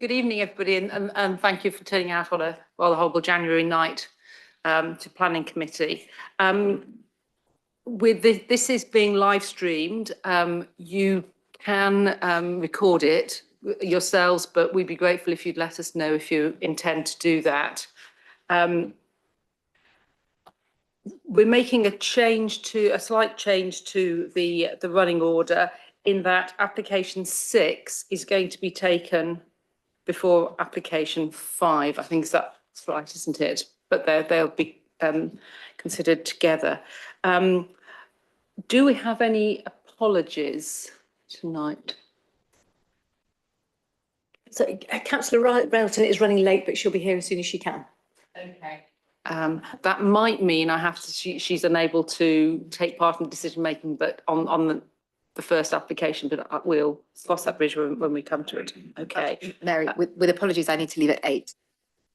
Good evening, everybody, and thank you for turning out on a rather horrible January night to Planning Committee. With this is being live streamed. You can record it yourselves, but we'd be grateful if you'd let us know if you intend to do that. We're making a slight change to the running order, in that application 6 is going to be taken before application 5. I think that's right, isn't it? But they'll be considered together. Do we have any apologies tonight? So Councillor Railton is running late, but she'll be here as soon as she can. Okay. That might mean she's unable to take part in the decision making, but on the first application, but we'll cross that bridge when we come to it. Okay. Mary, with apologies, I need to leave at 8.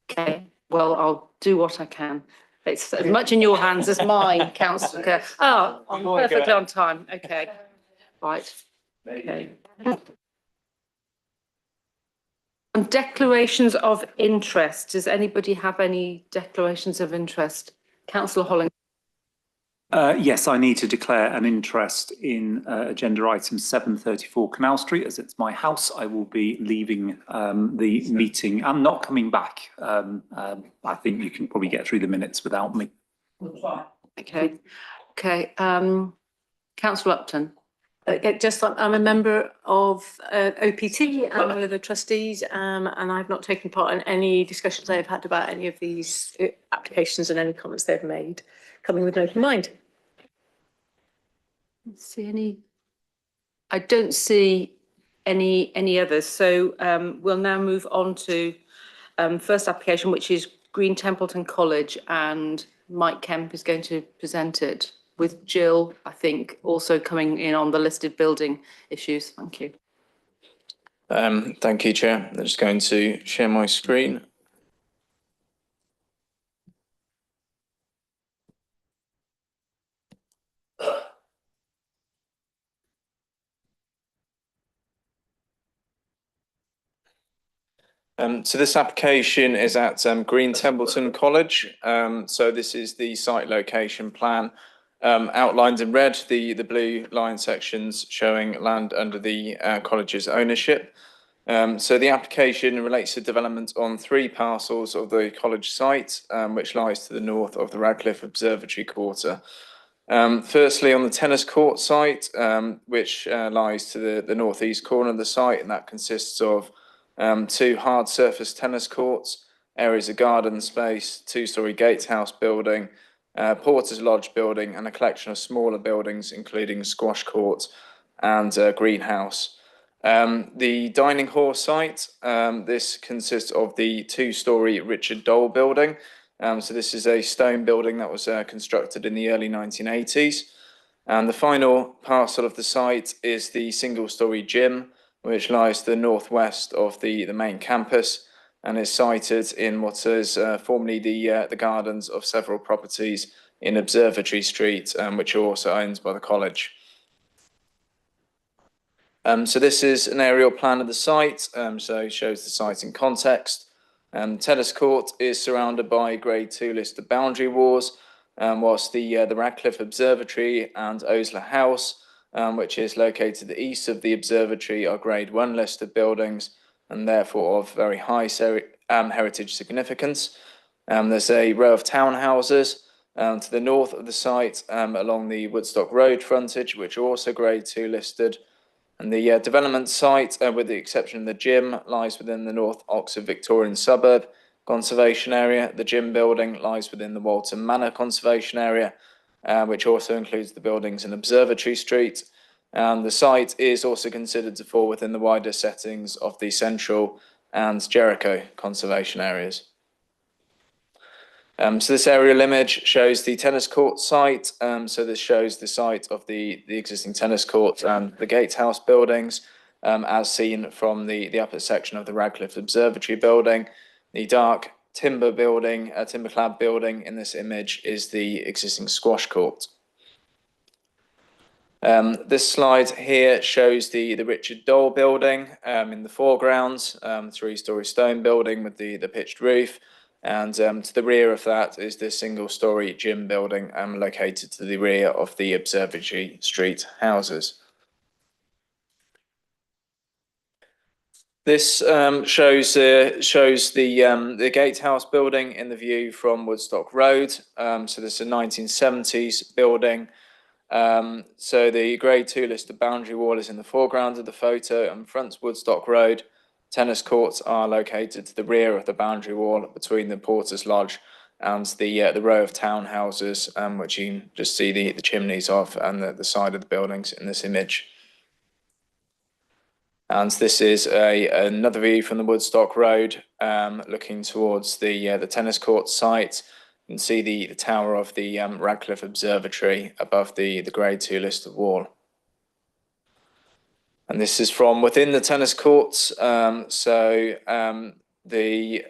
Okay. Well, I'll do what I can. It's as much in your hands as mine, Councillor. Oh, I'm perfectly on time. Okay. Right. Okay. And declarations of interest. Does anybody have any declarations of interest? Councillor Holling. Yes, I need to declare an interest in agenda item 734 Canal Street, as it's my house. I will be leaving the meeting. I'm not coming back. I think you can probably get through the minutes without me. Okay. Okay. Councillor Upton. Just I'm a member of OPT and one of the trustees, and I've not taken part in any discussions they've had about any of these applications and any comments they've made, coming with an open mind. See any? I don't see any others. So we'll now move on to first application, which is Green Templeton College, and Mike Kemp is going to present it, with Jill, I think, also coming in on the listed building issues. Thank you. Thank you, Chair. I'm just going to share my screen. So this application is at Green Templeton College. So this is the site location plan. Outlined in red, the blue line sections showing land under the college's ownership. So the application relates to development on 3 parcels of the college site, which lies to the north of the Radcliffe Observatory Quarter. Firstly, on the tennis court site, which lies to the northeast corner of the site, and that consists of 2 hard surface tennis courts, areas of garden space, 2-storey gatehouse building, Porter's Lodge building, and a collection of smaller buildings, including squash court and greenhouse. The dining hall site, this consists of the 2-storey Richard Dole building. So this is a stone building that was constructed in the early 1980s. And the final parcel of the site is the single-storey gym, which lies to the northwest of the main campus and is sited in what is formerly the gardens of several properties in Observatory Street, which are also owned by the college. So this is an aerial plan of the site, so it shows the site in context. Tennis court is surrounded by Grade 2 listed boundary walls, whilst the Radcliffe Observatory and Osler House, which is located to the east of the observatory, are Grade 1 listed buildings and therefore of very high heritage significance. There's a row of townhouses to the north of the site along the Woodstock Road frontage, which are also Grade 2 listed. And the development site, with the exception of the gym, lies within the North Oxford Victorian Suburb Conservation Area. The gym building lies within the Walton Manor Conservation Area, which also includes the buildings in Observatory Street. And the site is also considered to fall within the wider settings of the Central and Jericho conservation areas. So this aerial image shows the tennis court site. So this shows the site of the existing tennis court and the gatehouse buildings, as seen from the upper section of the Radcliffe Observatory building. The dark timber building, timber-clad building in this image is the existing squash court. This slide here shows the Richard Dole building in the foreground, 3-storey stone building with the pitched roof. And to the rear of that is the single-storey gym building located to the rear of the Observatory Street houses. This shows the Gatehouse building in the view from Woodstock Road. So this is a 1970s building. So the Grade 2 listed boundary wall is in the foreground of the photo and fronts Woodstock Road. Tennis courts are located to the rear of the boundary wall between the Porter's Lodge and the row of townhouses, which you can just see the chimneys of and the side of the buildings in this image. And this is another view from the Woodstock Road, looking towards the tennis court site. You can see the tower of the Radcliffe Observatory above the Grade 2 listed wall. And this is from within the tennis courts. The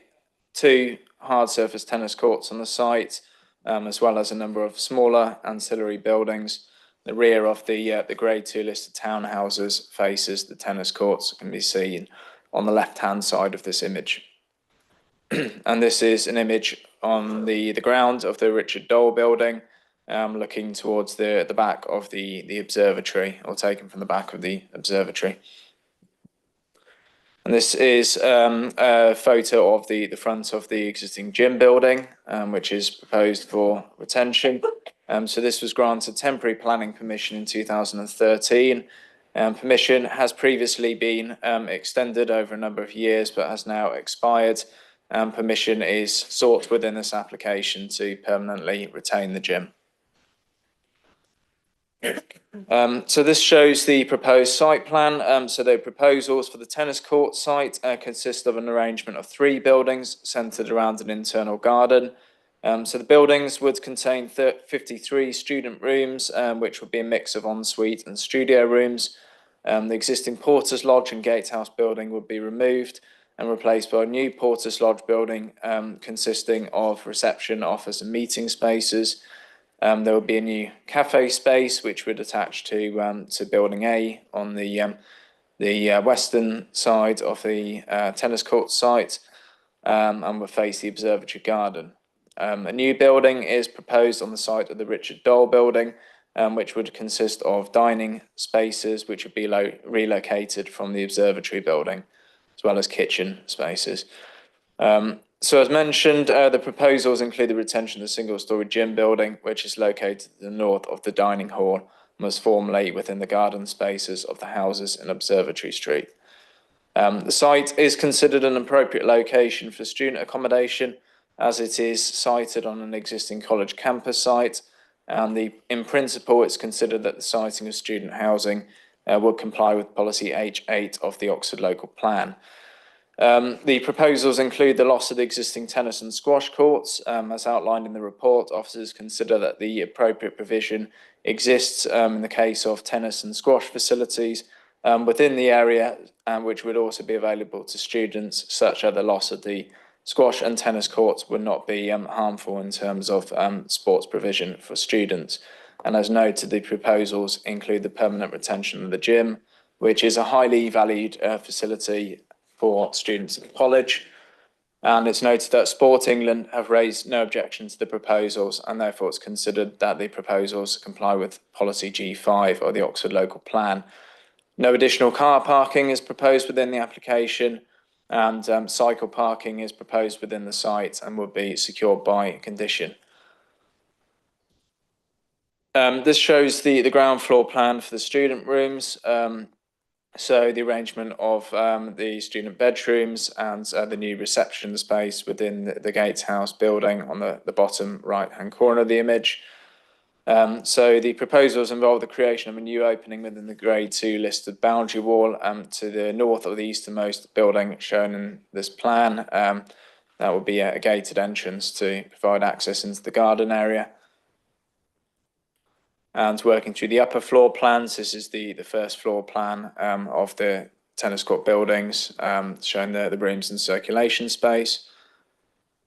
2 hard surface tennis courts on the site, as well as a number of smaller ancillary buildings. The rear of the Grade 2 listed townhouses faces the tennis courts, can be seen on the left-hand side of this image. And this is an image on the ground of the Richard Dole building, looking towards the back of the observatory, or taken from the back of the observatory. And this is a photo of the front of the existing gym building, which is proposed for retention. So this was granted temporary planning permission in 2013. Permission has previously been extended over a number of years, but has now expired. Permission is sought within this application to permanently retain the gym. So this shows the proposed site plan. So the proposals for the tennis court site consist of an arrangement of 3 buildings centred around an internal garden. So the buildings would contain 53 student rooms, which would be a mix of ensuite and studio rooms. The existing Porter's Lodge and Gatehouse building would be removed and replaced by a new Porter's Lodge building consisting of reception, office and meeting spaces. There would be a new cafe space which would attach to building A on the western side of the tennis court site, and would face the observatory garden. A new building is proposed on the site of the Richard Dole building, which would consist of dining spaces which would be relocated from the observatory building, as well as kitchen spaces. So as mentioned, the proposals include the retention of the single-storey gym building, which is located to the north of the dining hall and was formerly within the garden spaces of the houses in Observatory Street. The site is considered an appropriate location for student accommodation, as it is sited on an existing college campus site, and in principle it's considered that the siting of student housing would comply with policy H8 of the Oxford Local Plan. The proposals include the loss of the existing tennis and squash courts. As outlined in the report, officers consider that the appropriate provision exists in the case of tennis and squash facilities within the area, which would also be available to students, such that the loss of the squash and tennis courts would not be harmful in terms of sports provision for students. And as noted, the proposals include the permanent retention of the gym, which is a highly valued facility for students at the college. And it's noted that Sport England have raised no objection to the proposals, and therefore it's considered that the proposals comply with policy G5 of the Oxford Local Plan. No additional car parking is proposed within the application, and cycle parking is proposed within the site and would be secured by condition. This shows the ground floor plan for the student rooms. So the arrangement of the student bedrooms and the new reception space within the Gatehouse building on the bottom right-hand corner of the image. So the proposals involve the creation of a new opening within the Grade 2 listed boundary wall to the north of the easternmost building shown in this plan. That would be a gated entrance to provide access into the garden area. And working through the upper floor plans, this is the first floor plan of the tennis court buildings, showing the rooms and circulation space.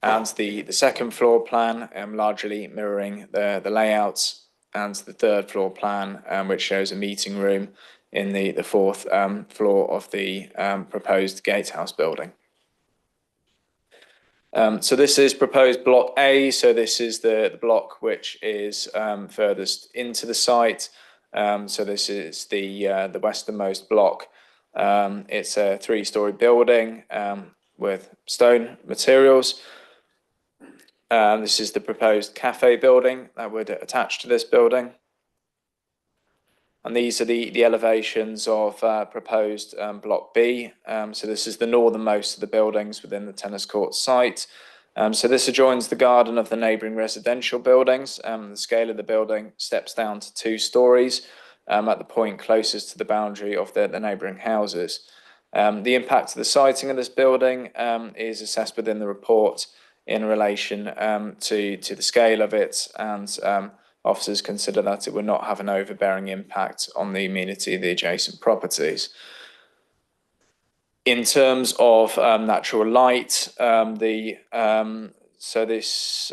And the second floor plan, largely mirroring the layouts and the third floor plan, which shows a meeting room in the fourth floor of the proposed gatehouse building. So this is proposed block A. So this is the block which is furthest into the site. So this is the westernmost block. It's a 3-story building with stone materials. This is the proposed cafe building that would attach to this building. And these are the elevations of proposed block B. So this is the northernmost of the buildings within the tennis court site. So this adjoins the garden of the neighbouring residential buildings. The scale of the building steps down to 2 stories at the point closest to the boundary of the neighbouring houses. The impact of the siting of this building is assessed within the report in relation to the scale of it, and officers consider that it would not have an overbearing impact on the amenity of the adjacent properties. In terms of natural light, so this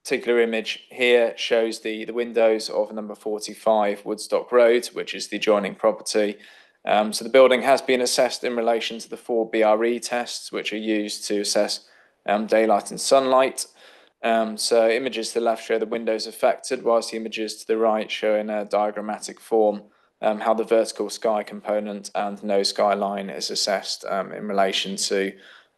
particular image here shows the windows of number 45 Woodstock Road, which is the adjoining property. So the building has been assessed in relation to the 4 BRE tests, which are used to assess daylight and sunlight. So images to the left show the windows affected, whilst the images to the right show in a diagrammatic form how the vertical sky component and no skyline is assessed in relation to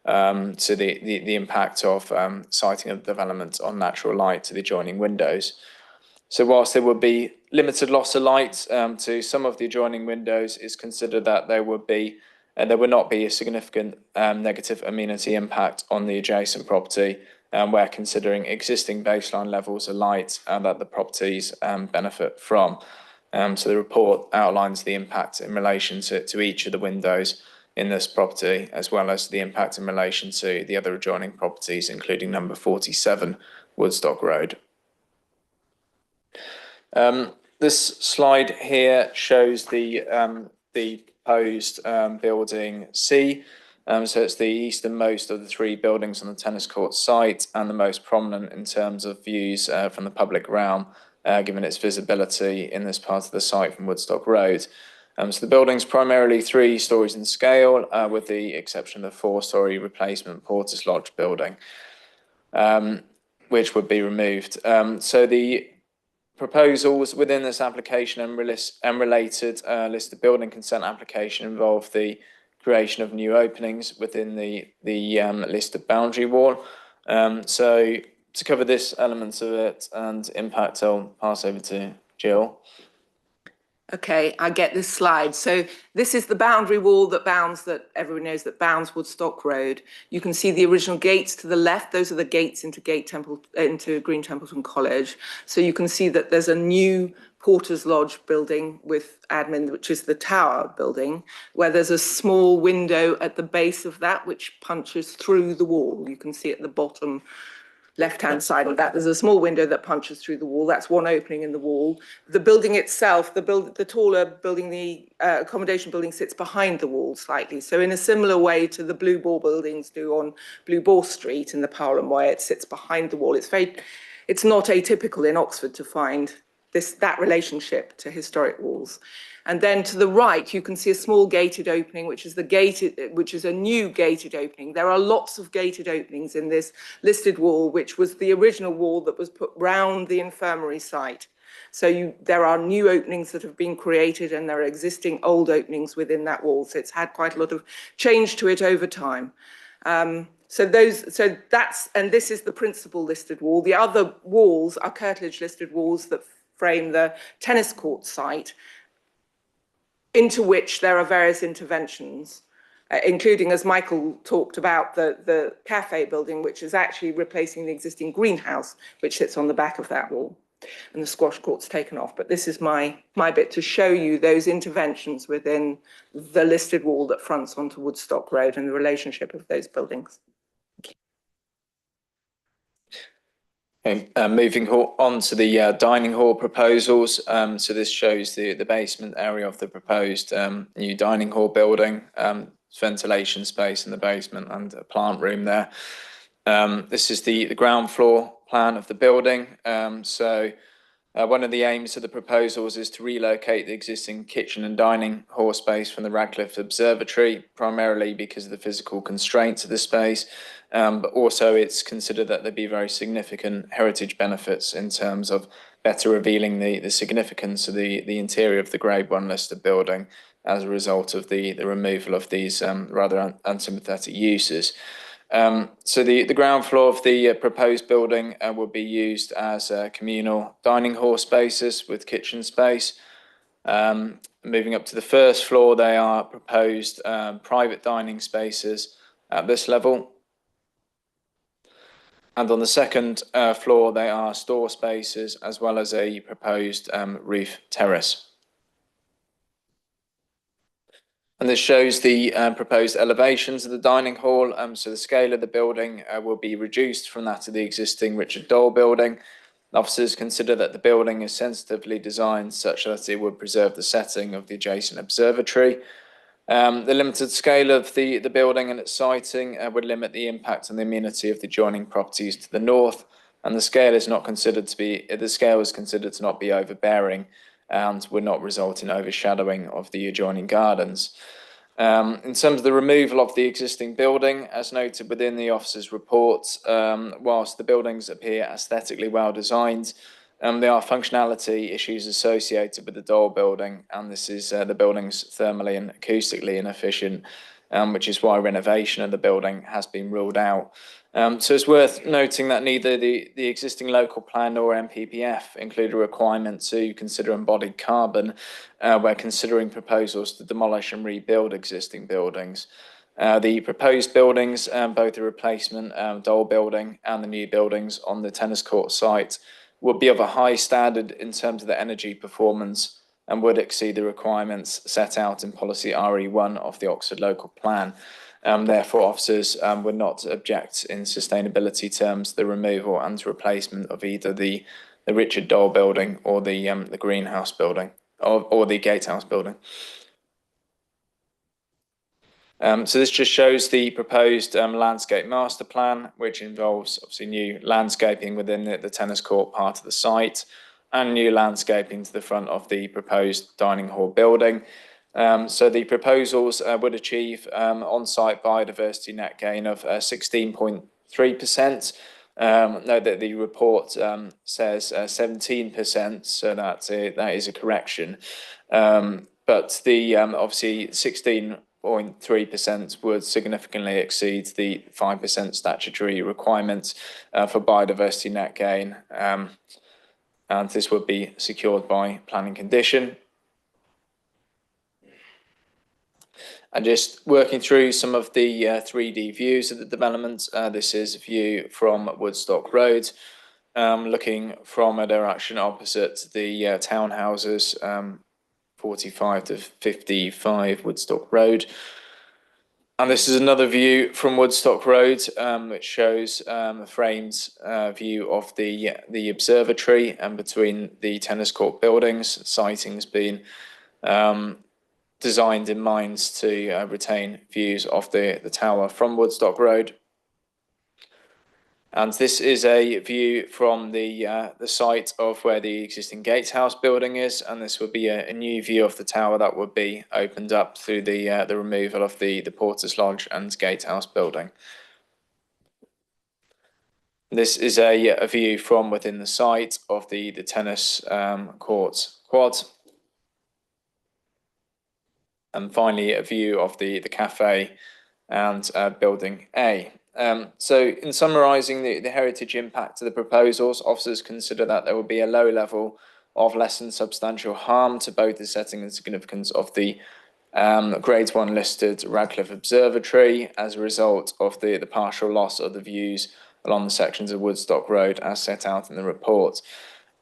the impact of siting of the development on natural light to the adjoining windows. So whilst there would be limited loss of light to some of the adjoining windows, it's considered that there would not be a significant negative amenity impact on the adjacent property, where considering existing baseline levels of light that the properties benefit from. So the report outlines the impact in relation to each of the windows in this property, as well as the impact in relation to the other adjoining properties, including number 47 Woodstock Road. This slide here shows the proposed building C. So it's the easternmost of the 3 buildings on the tennis court site, and the most prominent in terms of views from the public realm, given its visibility in this part of the site from Woodstock Road. So the building's primarily 3 stories in scale, with the exception of the 4-story replacement Porter's Lodge building, which would be removed. So the proposals within this application and related listed building consent application involve the creation of new openings within the listed boundary wall. So to cover this element of it and impact, I'll pass over to Jill. Okay, I get this slide. So this is the boundary wall that everyone knows that bounds Woodstock Road. You can see the original gates to the left. Those are the gates into Green Templeton College. So you can see that there's a new Porter's Lodge building with admin, which is the tower building, where there's a small window at the base of that, which punches through the wall. You can see at the bottom left-hand side of that, there's a small window that punches through the wall. That's one opening in the wall. The building itself, the taller building, the accommodation building, sits behind the wall slightly. So in a similar way to the Blue Boar buildings do on Blue Boar Street in the Parham Way, it sits behind the wall. It's not atypical in Oxford to find that relationship to historic walls. And then to the right, you can see a small gated opening, which is a new gated opening. There are lots of gated openings in this listed wall, which was the original wall that was put round the infirmary site. So there are new openings that have been created, and there are existing old openings within that wall. So it's had quite a lot of change to it over time. And this is the principal listed wall. The other walls are curtilage listed walls that frame the tennis court site, into which there are various interventions, including, as Michael talked about, the cafe building, which is actually replacing the existing greenhouse, which sits on the back of that wall, and the squash court's taken off. But this is my bit to show you those interventions within the listed wall that fronts onto Woodstock Road and the relationship of those buildings. Okay, moving on to the dining hall proposals. So this shows the basement area of the proposed new dining hall building, ventilation space in the basement and a plant room there. This is the ground floor plan of the building. So One of the aims of the proposals is to relocate the existing kitchen and dining hall space from the Radcliffe Observatory, primarily because of the physical constraints of the space, but also it's considered that there'd be very significant heritage benefits in terms of better revealing the significance of the interior of the Grade 1 listed building as a result of the removal of these rather unsympathetic uses. So the ground floor of the proposed building will be used as communal dining hall spaces with kitchen space. Moving up to the first floor, they are proposed private dining spaces at this level. And on the second floor, they are store spaces as well as a proposed roof terrace. And this shows the proposed elevations of the dining hall. So the scale of the building will be reduced from that of the existing Richard Dole building. Officers consider that the building is sensitively designed such that it would preserve the setting of the adjacent observatory. The limited scale of the building and its siting would limit the impact on the amenity of the adjoining properties to the north, and the scale is considered to not be overbearing and would not result in overshadowing of the adjoining gardens. In terms of the removal of the existing building, as noted within the officer's report, whilst the buildings appear aesthetically well designed, there are functionality issues associated with the Dole building, and this is the building's thermally and acoustically inefficient, which is why renovation of the building has been ruled out. So it's worth noting that neither the existing local plan nor NPPF include a requirement to consider embodied carbon where considering proposals to demolish and rebuild existing buildings. The proposed buildings, both the replacement Dole building and the new buildings on the tennis court site, would be of a high standard in terms of the energy performance and would exceed the requirements set out in policy RE1 of the Oxford local plan. Therefore, officers would not object in sustainability terms the removal and replacement of either the Richard Dole building or the greenhouse building or the gatehouse building. So this just shows the proposed landscape master plan, which involves obviously new landscaping within the tennis court part of the site and new landscaping to the front of the proposed dining hall building. So the proposals would achieve on-site biodiversity net gain of 16.3%. Note that the report says 17%, so that is a correction. But the obviously 16.3% would significantly exceed the 5% statutory requirement for biodiversity net gain, and this would be secured by planning condition. And just working through some of the 3D views of the development. This is a view from Woodstock Road, looking from a direction opposite the townhouses, 45 to 55 Woodstock Road. And this is another view from Woodstock Road, which shows a framed view of the observatory and between the tennis court buildings. Siting's been designed in mind to retain views of the tower from Woodstock Road. And this is a view from the site of where the existing gatehouse building is, and this would be a new view of the tower that would be opened up through the removal of the Porter's Lodge and gatehouse building. This is a view from within the site of the tennis court quad. And finally, a view of the cafe and building A. So in summarising the heritage impact of the proposals, officers consider that there will be a low level of less than substantial harm to both the setting and significance of the Grade 1 listed Radcliffe Observatory as a result of the partial loss of the views along the sections of Woodstock Road as set out in the report.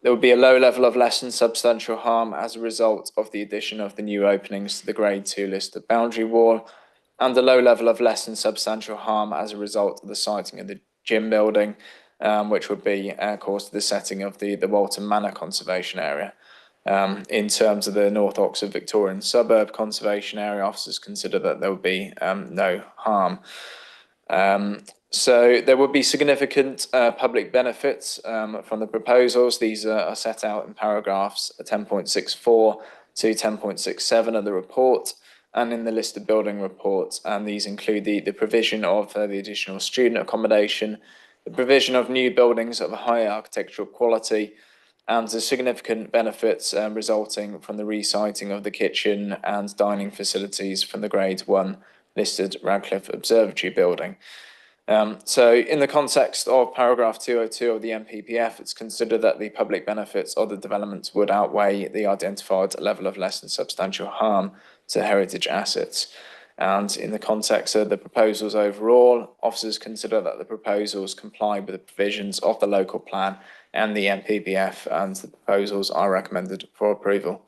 There would be a low level of less than substantial harm as a result of the addition of the new openings to the Grade 2 listed boundary wall, and a low level of less than substantial harm as a result of the siting of the gym building, which would be caused to the setting of the Walton Manor Conservation Area. In terms of the North Oxford Victorian Suburb Conservation Area, officers consider that there would be no harm. So there would be significant public benefits from the proposals. These are set out in paragraphs 10.64 to 10.67 of the report and in the listed building reports. And these include the provision of the additional student accommodation, the provision of new buildings of a high architectural quality, and the significant benefits resulting from the resiting of the kitchen and dining facilities from the Grade 1 listed Radcliffe Observatory building. So in the context of paragraph 202 of the NPPF, it's considered that the public benefits of the development would outweigh the identified level of less than substantial harm to heritage assets. And in the context of the proposals overall, officers consider that the proposals comply with the provisions of the local plan and the NPPF, and the proposals are recommended for approval.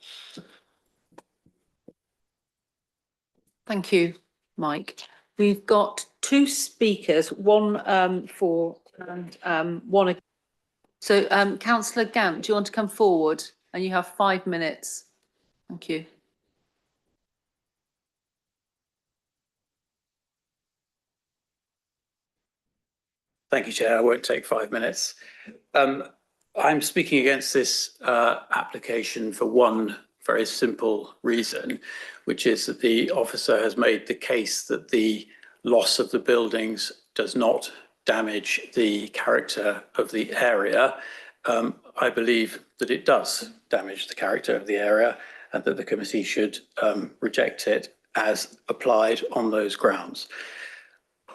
Thank you, Mike. We've got two speakers, one for and one. So Councillor Gant, do you want to come forward? And you have 5 minutes. Thank you. Thank you, Chair. I won't take 5 minutes. I'm speaking against this application for one very simple reason, which is that the officer has made the case that the loss of the buildings does not damage the character of the area. I believe that it does damage the character of the area and that the committee should reject it as applied on those grounds.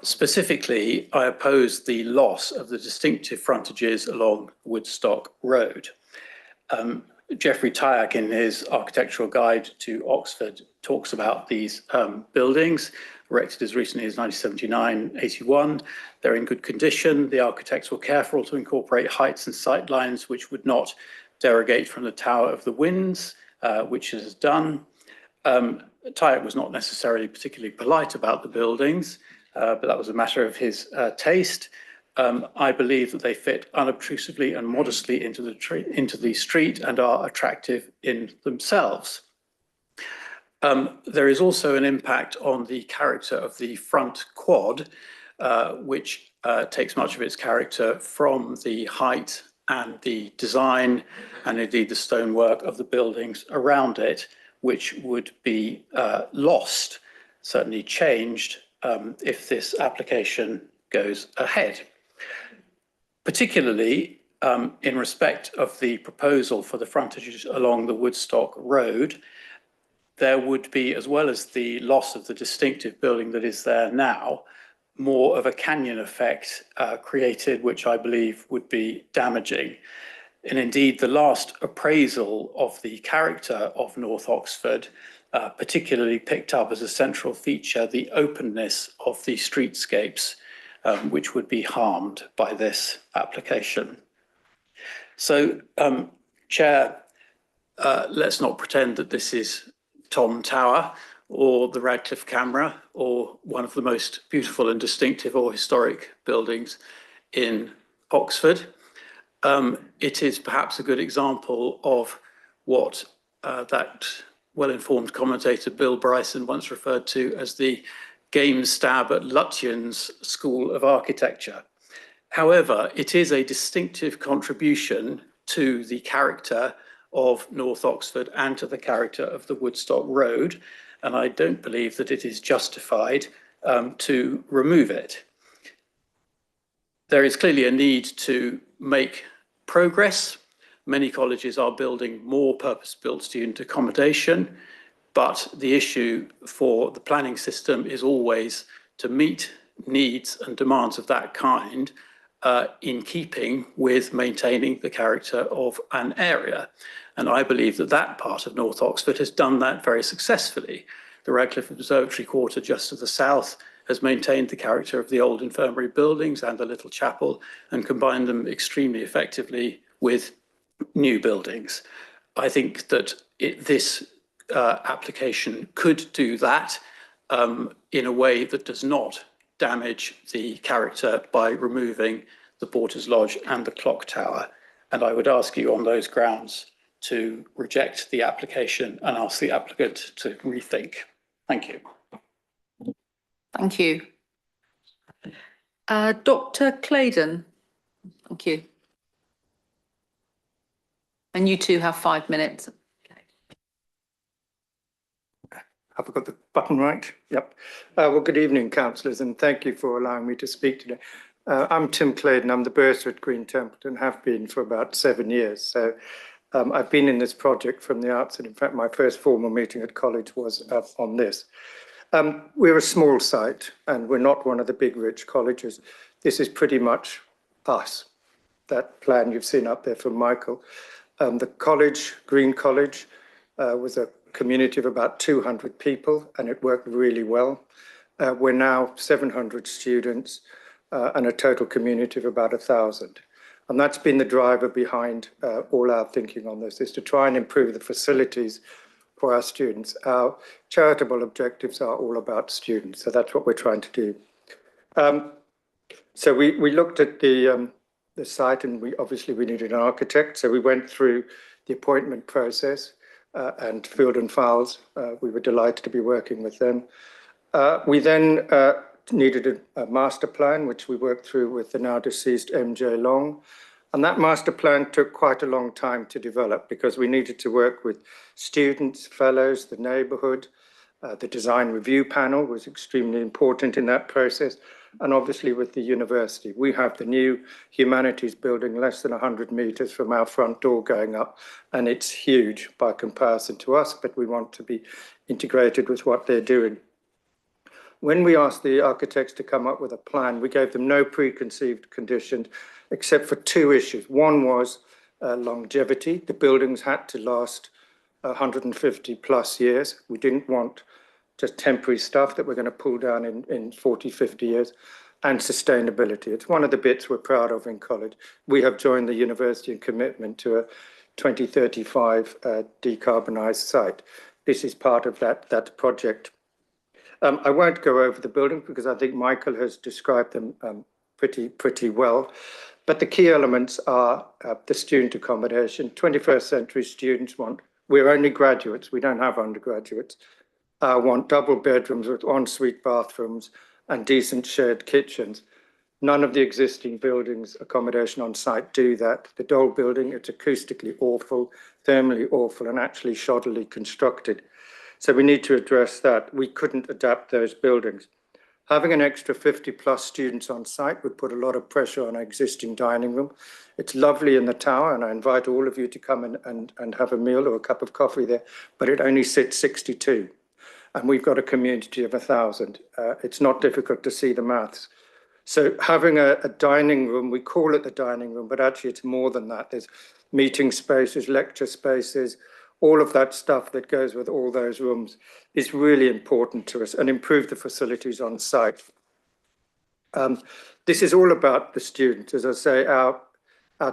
Specifically, I oppose the loss of the distinctive frontages along Woodstock Road. Geoffrey Tyack, in his architectural guide to Oxford, talks about these buildings erected as recently as 1979-81. They're in good condition. The architects were careful to incorporate heights and sight lines which would not derogate from the Tower of the Winds, which it has done. Tyack was not necessarily particularly polite about the buildings, but that was a matter of his taste. I believe that they fit unobtrusively and modestly into the street and are attractive in themselves. There is also an impact on the character of the front quad, which takes much of its character from the height and the design and indeed the stonework of the buildings around it, which would be lost, certainly changed, if this application goes ahead. Particularly in respect of the proposal for the frontages along the Woodstock Road, there would be, as well as the loss of the distinctive building that is there now, more of a canyon effect created, which I believe would be damaging. And indeed, the last appraisal of the character of North Oxford particularly picked up as a central feature the openness of the streetscapes, which would be harmed by this application. So, Chair, let's not pretend that this is Tom Tower or the Radcliffe Camera or one of the most beautiful and distinctive or historic buildings in Oxford. It is perhaps a good example of what that well-informed commentator Bill Bryson once referred to as the game stab at Lutyens School of Architecture. However, it is a distinctive contribution to the character of North Oxford and to the character of the Woodstock Road, and I don't believe that it is justified to remove it. There is clearly a need to make progress. Many colleges are building more purpose-built student accommodation, but the issue for the planning system is always to meet needs and demands of that kind in keeping with maintaining the character of an area. And I believe that that part of North Oxford has done that very successfully. The Radcliffe Observatory Quarter just to the south has maintained the character of the old infirmary buildings and the little chapel and combined them extremely effectively with new buildings. I think that this application could do that in a way that does not damage the character by removing the Porter's Lodge and the clock tower. And I would ask you on those grounds to reject the application and ask the applicant to rethink. Thank you. Thank you. Dr. Claydon, thank you. And you two have 5 minutes. Have I got the button right? Yep. Well, good evening, councillors, and thank you for allowing me to speak today. I'm Tim Claydon. I'm the bursar at Green Templeton, have been for about 7 years. So I've been in this project from the outset. In fact, my first formal meeting at college was on this. We're a small site and we're not one of the big rich colleges. This is pretty much us, that plan you've seen up there from Michael. The college, Green College, was a community of about 200 people and it worked really well. We're now 700 students and a total community of about 1,000. And that's been the driver behind all our thinking on this, is to try and improve the facilities for our students. Our charitable objectives are all about students, so that's what we're trying to do. So we looked at the site, and we needed an architect, so we went through the appointment process and Field and Fowles. We were delighted to be working with them. We then needed a master plan, which we worked through with the now deceased MJ Long. And that master plan took quite a long time to develop because we needed to work with students, fellows, the neighbourhood. The design review panel was extremely important in that process. And obviously with the university, we have the new humanities building less than 100 metres from our front door going up. And it's huge by comparison to us, but we want to be integrated with what they're doing. When we asked the architects to come up with a plan, we gave them no preconceived conditions except for 2 issues. One was longevity. The buildings had to last 150 plus years. We didn't want just temporary stuff that we're going to pull down in 40, 50 years. And sustainability. It's one of the bits we're proud of in college. We have joined the university in commitment to a 2035 decarbonised site. This is part of that project. I won't go over the building because I think Michael has described them pretty well. But the key elements are the student accommodation. 21st century students we're only graduates, we don't have undergraduates, want double bedrooms with ensuite bathrooms and decent shared kitchens. None of the existing buildings accommodation on site do that. The Dole building, it's acoustically awful, thermally awful, and actually shoddily constructed. So we need to address that. We couldn't adapt those buildings. Having an extra 50 plus students on site would put a lot of pressure on our existing dining room. It's lovely in the tower, and I invite all of you to come and have a meal or a cup of coffee there, but it only sits 62. And we've got a community of 1,000. It's not difficult to see the maths. So having a dining room, we call it the dining room, but actually it's more than that. There's meeting spaces, lecture spaces, all of that stuff that goes with all those rooms is really important to us, and improve the facilities on site. This is all about the students. As I say, our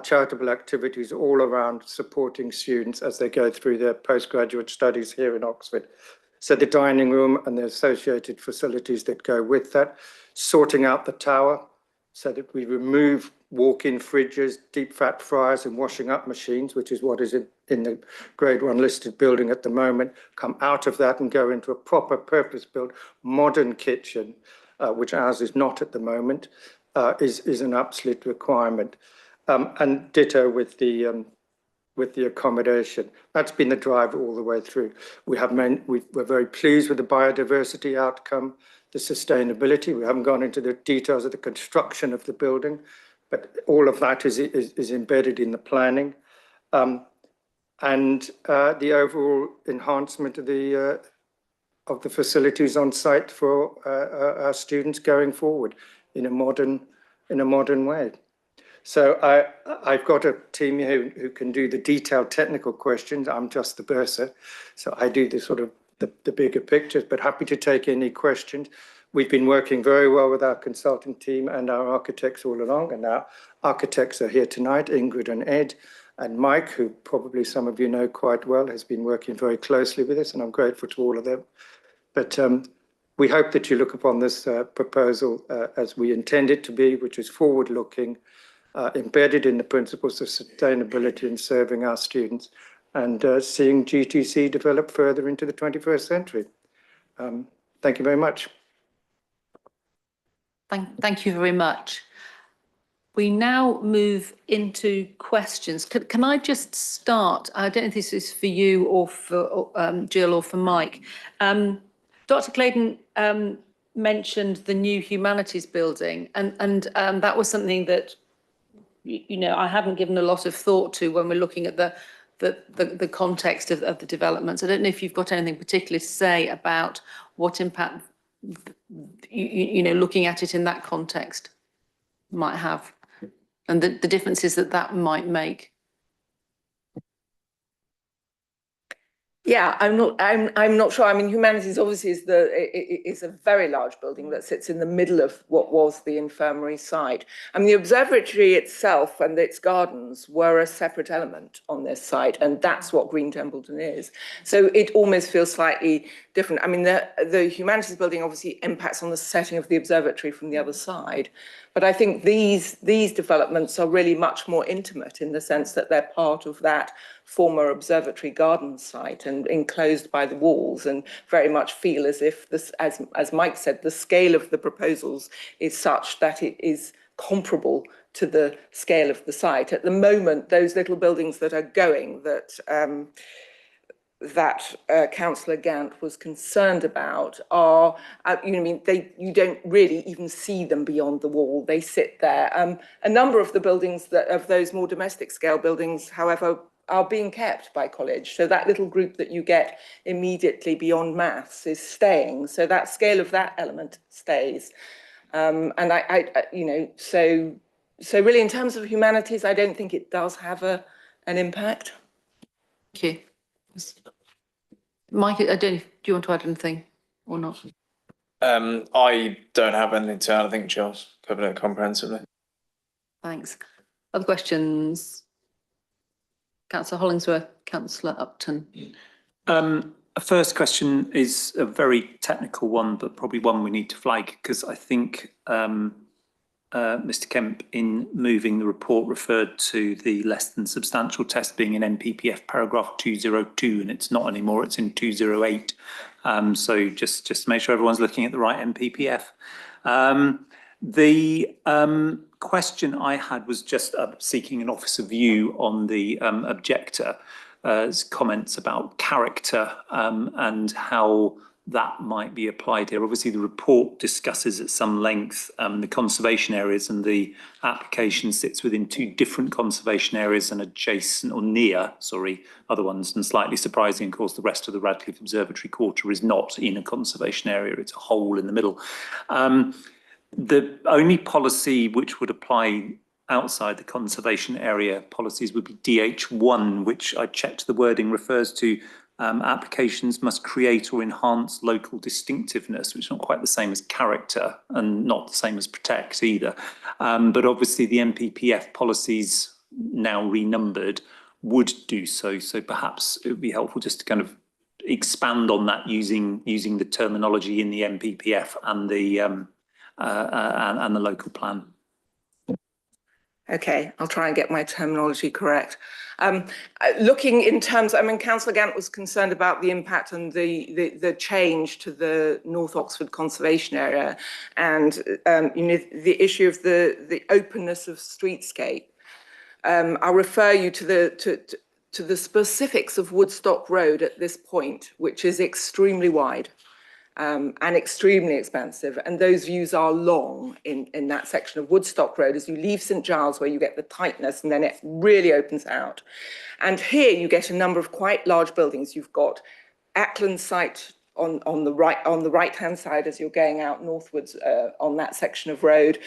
charitable activities are all around supporting students as they go through their postgraduate studies here in Oxford. So the dining room and the associated facilities that go with that, sorting out the tower so that we remove walk-in fridges, deep fat fryers and washing up machines, which is what is in the grade 1 listed building at the moment, come out of that and go into a proper purpose-built modern kitchen, which ours is not at the moment, is an absolute requirement. And ditto with the accommodation. That's been the driver all the way through. We're very pleased with the biodiversity outcome, the sustainability. We haven't gone into the details of the construction of the building, but all of that is embedded in the planning. And the overall enhancement of the facilities on site for our students going forward in a modern way. So I've got a team here who can do the detailed technical questions. I'm just the bursar, so I do the sort of the bigger pictures, but happy to take any questions. We've been working very well with our consulting team and our architects all along, and our architects are here tonight, Ingrid and Ed, and Mike, who probably some of you know quite well, has been working very closely with us, and I'm grateful to all of them. But we hope that you look upon this proposal as we intend it to be, which is forward-looking, embedded in the principles of sustainability and serving our students, and seeing GTC develop further into the 21st century. Thank you very much. Thank you very much. We now move into questions. Can I just start? I don't know if this is for you or for Jill or for Mike. Dr. Clayton mentioned the new humanities building, and that was something that I haven't given a lot of thought to when we're looking at the context of the developments. I don't know if you've got anything particular to say about what impact looking at it in that context might have, and the differences that might make. Yeah, I'm not sure. I mean, humanities obviously is a very large building that sits in the middle of what was the infirmary site. And the observatory itself and its gardens were a separate element on this site, and that's what Green Templeton is. So it almost feels slightly different. I mean, the humanities building obviously impacts on the setting of the observatory from the other side. But I think these developments are really much more intimate in the sense that they're part of that former observatory garden site and enclosed by the walls, and very much feel as if this, as Mike said, the scale of the proposals is such that it is comparable to the scale of the site. At the moment, those little buildings that are going that Councillor Gant was concerned about are, you don't really even see them beyond the wall. They sit there. A number of the buildings of those more domestic scale buildings, however, are being kept by college. So that little group that you get immediately beyond maths is staying. So that scale of that element stays. And so really in terms of humanities, I don't think it does have an impact. Thank you. Mike, I don't know, do you want to add anything or not? I don't have anything to add. I think Charles covered it comprehensively. Thanks. Other questions? Councillor Hollingsworth, Councillor Upton. First question is a very technical one, but probably one we need to flag, because I think Mr. Kemp, in moving the report, referred to the less than substantial test being in NPPF paragraph 202, and it's not anymore, it's in 208. So just to make sure everyone's looking at the right NPPF. The question I had was just seeking an officer view on the objector's comments about character and how that might be applied here. Obviously, the report discusses at some length the conservation areas, and the application sits within two different conservation areas and adjacent or near, other ones. And slightly surprising, of course, the rest of the Radcliffe Observatory Quarter is not in a conservation area. It's a hole in the middle. The only policy which would apply outside the conservation area policies would be DH1, which I checked the wording refers to applications must create or enhance local distinctiveness, which is not quite the same as character and not the same as protect either. But obviously the NPPF policies, now renumbered, would do so. So perhaps it would be helpful just to kind of expand on that using the terminology in the NPPF and the local plan. Okay, I'll try and get my terminology correct. Looking in terms, Councillor Gant was concerned about the impact and the change to the North Oxford Conservation Area, and the issue of the openness of streetscape. I'll refer you to the specifics of Woodstock Road at this point, which is extremely wide. And extremely expensive, and those views are long in that section of Woodstock Road as you leave St Giles, where you get the tightness and then it really opens out. And here you get a number of quite large buildings. You've got Ackland site on the right hand side as you're going out northwards on that section of road,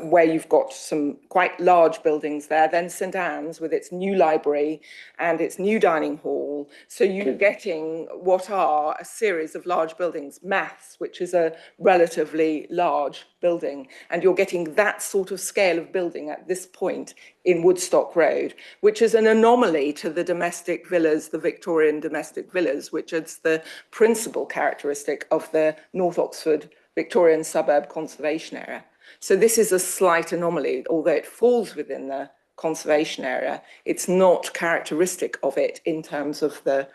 where you've got some quite large buildings there, then St Anne's with its new library and its new dining hall. So you're getting what are a series of large buildings, Maths, which is a relatively large building, and you're getting that sort of scale of building at this point in Woodstock Road, which is an anomaly to the domestic villas, the Victorian domestic villas, which is the principal characteristic of the North Oxford Victorian Suburb Conservation Area. So this is a slight anomaly, although it falls within the conservation area. It's not characteristic of it in terms of the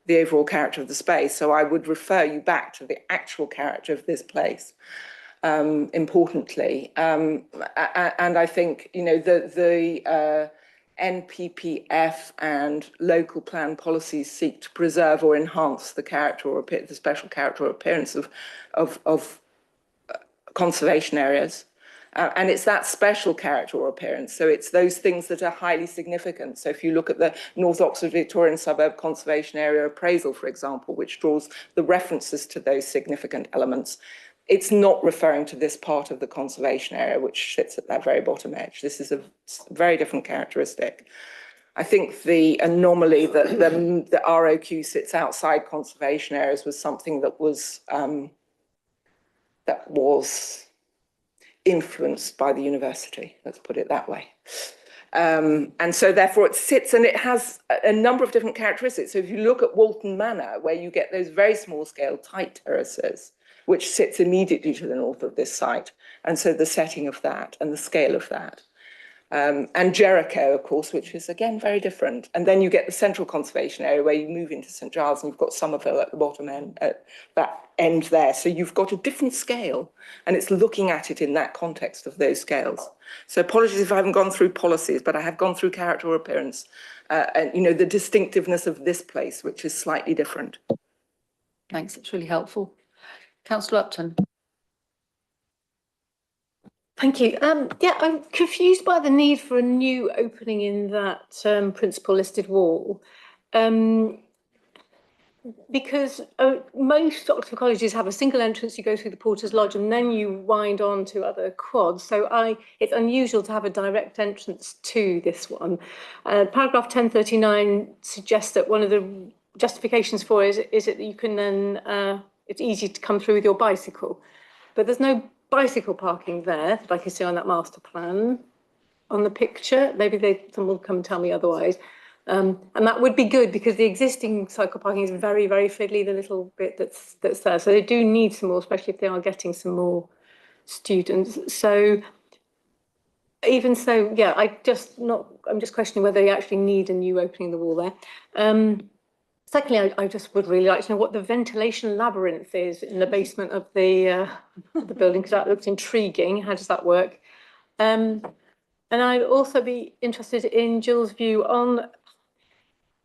overall character of the space. So I would refer you back to the actual character of this place. importantly. And I think, you know, the NPPF and local plan policies seek to preserve or enhance the character or the special character or appearance of conservation areas. And it's that special character or appearance. So it's those things that are highly significant. So if you look at the North Oxford Victorian Suburb Conservation Area Appraisal, for example, which draws the references to those significant elements, it's not referring to this part of the conservation area, which sits at that very bottom edge. This is a very different characteristic. I think the anomaly that the ROQ sits outside conservation areas was something that was influenced by the university, let's put it that way. And so therefore it sits and it has a number of different characteristics. So if you look at Walton Manor, where you get those very small scale tight terraces, which sits immediately to the north of this site. And so the setting of that and the scale of that. And Jericho, of course, which is again very different. And then you get the central conservation area where you move into St Giles and you've got Somerville at the bottom end, at that end there. So you've got a different scale and it's looking at it in that context of those scales. So apologies if I haven't gone through policies, but I have gone through character or appearance and, you know, the distinctiveness of this place, which is slightly different. Thanks, it's really helpful. Councillor Upton. Thank you. Yeah, I'm confused by the need for a new opening in that principal listed wall. Because most Oxford colleges have a single entrance, you go through the Porter's Lodge and then you wind on to other quads. So it's unusual to have a direct entrance to this one. Paragraph 1039 suggests that one of the justifications for it is that you can then, it's easy to come through with your bicycle. But there's no bicycle parking there that I can see on that master plan on the picture. Maybe someone will come and tell me otherwise. And that would be good because the existing cycle parking is very, very fiddly, the little bit that's there. So they do need some more, especially if they are getting some more students. So even so, yeah, I'm just questioning whether they actually need a new opening in the wall there. Secondly, I just would really like to know what the ventilation labyrinth is in the basement of the building, because that looks intriguing. How does that work? And I'd also be interested in Jill's view on,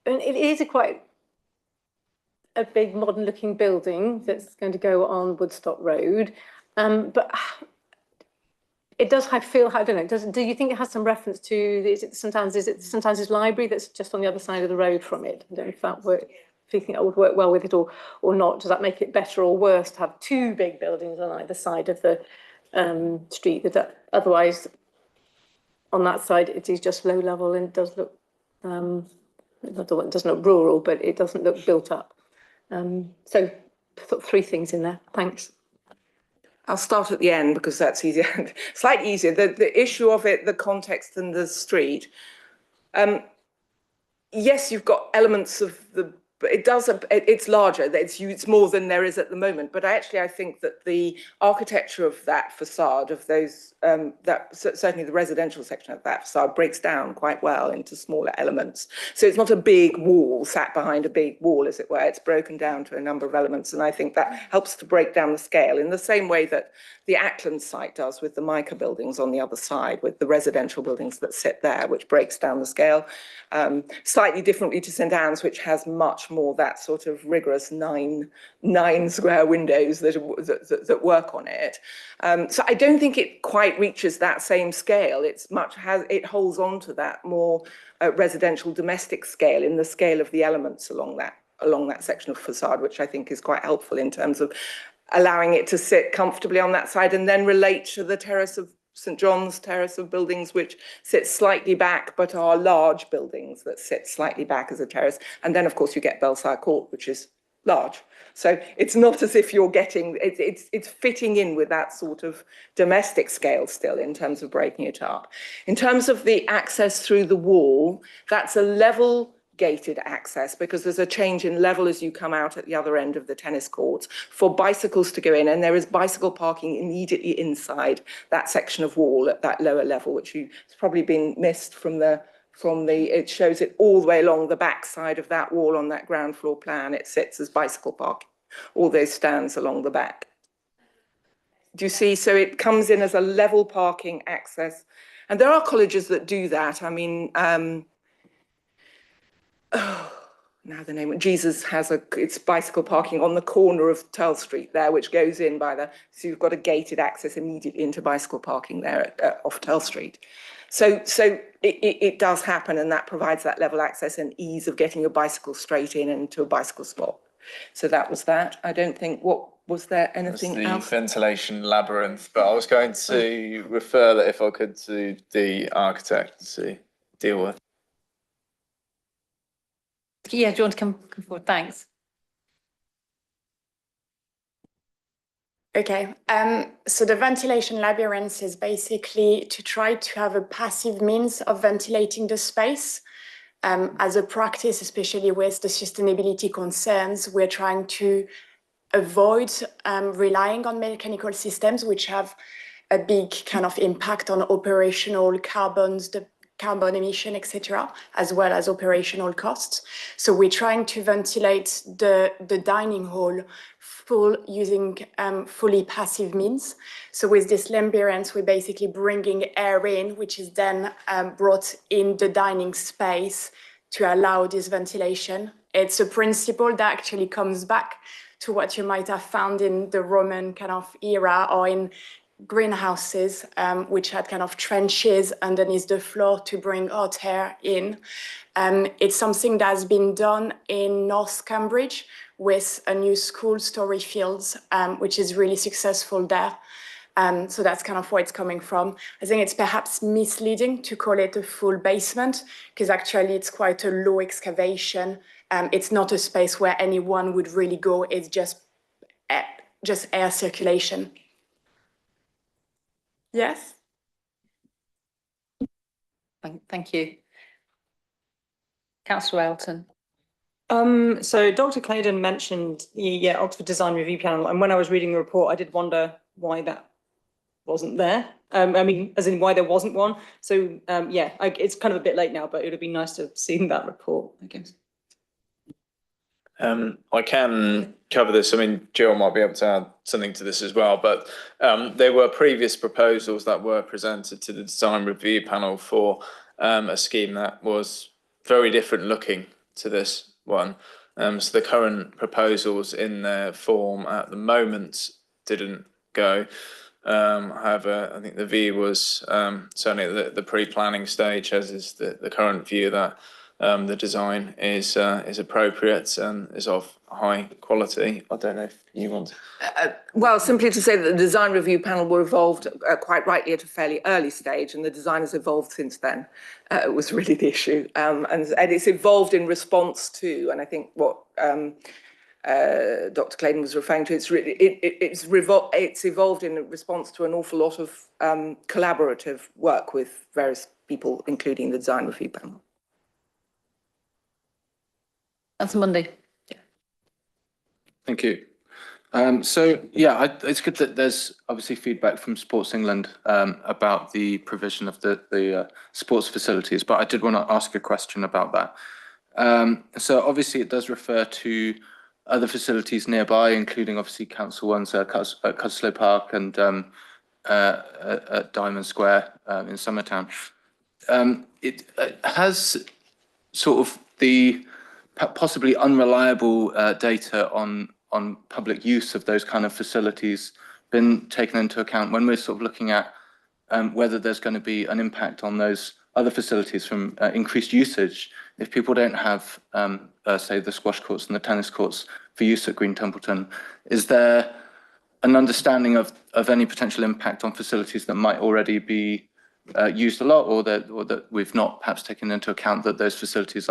and it is quite a big modern looking building that's going to go on Woodstock Road, but it does feel, I don't know, do you think it has some reference to, is it St Anne's library that's just on the other side of the road from it? I don't know if that works, if you think that would work well with it or not. Does that make it better or worse to have two big buildings on either side of the street? That otherwise, on that side, it is just low level and it does look, it doesn't look rural, but it doesn't look built up. So sort of three things in there. Thanks. I'll start at the end because that's easier, slightly easier. The issue of it, the context and the street. Yes, you've got elements of the, but it's larger, it's more than there is at the moment. But I think that the architecture of that facade, of those, certainly the residential section of that facade breaks down quite well into smaller elements. So it's not a big wall sat behind a big wall, as it were. It's broken down to a number of elements. And I think that helps to break down the scale in the same way that the Ackland site does with the Mica buildings on the other side, with the residential buildings that sit there, which breaks down the scale. Slightly differently to St Anne's, which has much more that sort of rigorous nine square windows that work on it. So I don't think it quite reaches that same scale. It holds on to that more residential domestic scale in the scale of the elements along that section of facade, which I think is quite helpful in terms of allowing it to sit comfortably on that side and then relate to the terrace of St John's terrace of buildings, which sit slightly back, but are large buildings that sit slightly back as a terrace. And then, of course, you get Belsize Court, which is large. So it's not as if you're getting, it's fitting in with that sort of domestic scale still in terms of breaking it up. In terms of the access through the wall, that's a level gated access because there's a change in level as you come out at the other end of the tennis courts for bicycles to go in, and there is bicycle parking immediately inside that section of wall at that lower level, which has probably been missed from it shows it all the way along the back side of that wall on that ground floor plan. It sits as bicycle parking, all those stands along the back. Do you see? So it comes in as a level parking access. And there are colleges that do that. I mean, now the name, Jesus has it's bicycle parking on the corner of Turl Street there, which goes in by so you've got a gated access immediately into bicycle parking there off Turl Street. So it does happen, and that provides that level access and ease of getting your bicycle straight in and to a bicycle spot. So that was that. I don't think, was there anything else? The ventilation labyrinth, but I was going to refer that if I could to the architect to deal with. Yeah, do you want to come forward? Thanks. Okay, so the ventilation labyrinth is basically to try to have a passive means of ventilating the space. As a practice, especially with the sustainability concerns, we're trying to avoid relying on mechanical systems, which have a big kind of impact on operational carbons, the carbon emission, etc., as well as operational costs. So we're trying to ventilate the dining hall using fully passive means. So with this labyrinth, we're basically bringing air in, which is then brought in the dining space to allow this ventilation. It's a principle that actually comes back to what you might have found in the Roman kind of era or in greenhouses, which had kind of trenches underneath the floor to bring hot air in. It's something that has been done in North Cambridge with a new school, Storyfields, which is really successful there. So that's kind of where it's coming from. I think it's perhaps misleading to call it a full basement, because actually it's quite a low excavation. It's not a space where anyone would really go. It's just air circulation. Yes? Thank you. Councillor Elton. So Dr. Claydon mentioned the Oxford Design Review Panel, and when I was reading the report, I did wonder why that wasn't there. I mean, as in why there wasn't one. So it's kind of a bit late now, but it would have been nice to have seen that report, I guess. I can cover this. I mean, Jill might be able to add something to this as well, but there were previous proposals that were presented to the Design Review Panel for a scheme that was very different looking to this one. So the current proposals in their form at the moment didn't go. However, I think the view was certainly at the pre-planning stage, as is the current view, that the design is appropriate and is of high quality. I don't know if you want to... Well, simply to say that the Design Review Panel were evolved quite rightly at a fairly early stage, and the design has evolved since then. It was really the issue. And it's evolved in response to, and I think what Dr. Claydon was referring to, it's evolved in response to an awful lot of collaborative work with various people, including the Design Review Panel. That's Monday. Thank you. It's good that there's obviously feedback from Sports England about the provision of the sports facilities, but I did want to ask a question about that. So obviously it does refer to other facilities nearby, including obviously council ones at Cudslow Park and at Diamond Square in Summertown. It has sort of the possibly unreliable data on public use of those kind of facilities been taken into account when we're sort of looking at whether there's going to be an impact on those other facilities from increased usage if people don't have, say, the squash courts and the tennis courts for use at Green Templeton? Is there an understanding of any potential impact on facilities that might already be used a lot, or that we've not perhaps taken into account that those facilities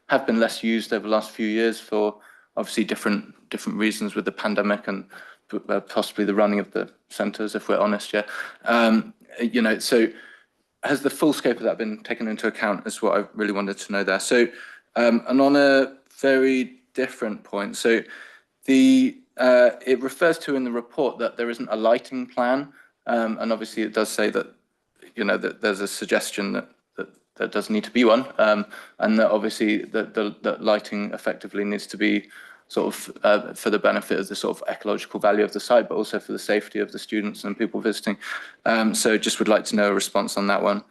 have been less used over the last few years for obviously different reasons with the pandemic and possibly the running of the centres, if we're honest, so has the full scope of that been taken into account is what I really wanted to know there. So, and on a very different point, so it refers to in the report that there isn't a lighting plan, and obviously it does say that, that there's a suggestion that there does need to be one, and that obviously that lighting effectively needs to be sort of for the benefit of the sort of ecological value of the site, but also for the safety of the students and people visiting. So just would like to know a response on that one.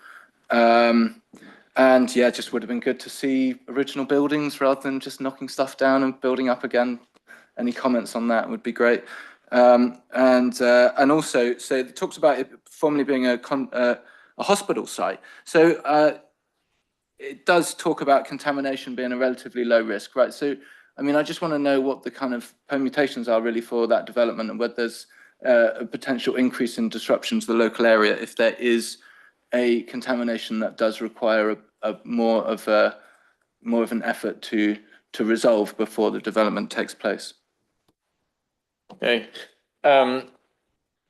And yeah, just would have been good to see original buildings rather than just knocking stuff down and building up again. Any comments on that would be great. And also, so it talks about it formerly being a hospital site. So it does talk about contamination being a relatively low risk, right? So, I mean, I just want to know what the kind of permutations are really for that development and whether there's a potential increase in disruption to the local area if there is a contamination that does require more of an effort to resolve before the development takes place. Okay.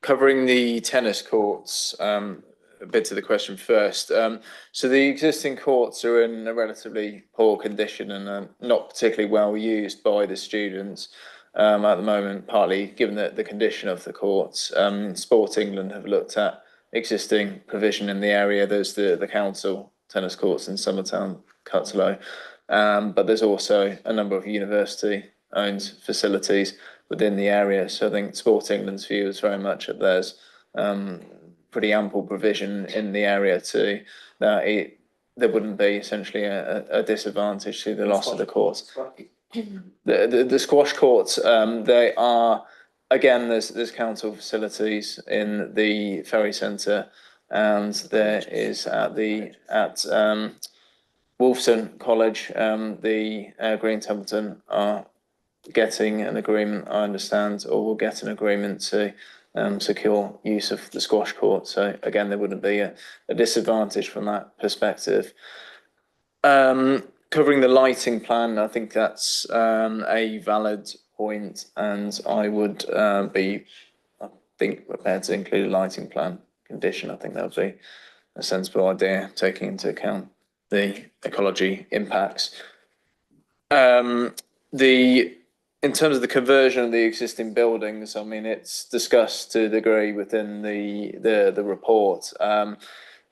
Covering the tennis courts, a bit to the question first. So the existing courts are in a relatively poor condition and are not particularly well used by the students at the moment, partly given the condition of the courts. Sport England have looked at existing provision in the area. There's the council tennis courts in Summertown, Cuttlow, but there's also a number of university-owned facilities within the area. So I think Sport England's view is very much that there's pretty ample provision in the area to that there wouldn't be essentially a disadvantage to the loss of the courts. The squash courts, they are, again, there's council facilities in the ferry centre, and there is at Wolfson College, the Green Templeton are getting an agreement, I understand, or will get an agreement to secure use of the squash court. So again, there wouldn't be a disadvantage from that perspective. Covering the lighting plan, I think that's a valid point, and I would be, I think, prepared to include a lighting plan condition. I think that would be a sensible idea, taking into account the ecology impacts. In terms of the conversion of the existing buildings, I mean, it's discussed to a degree within the report,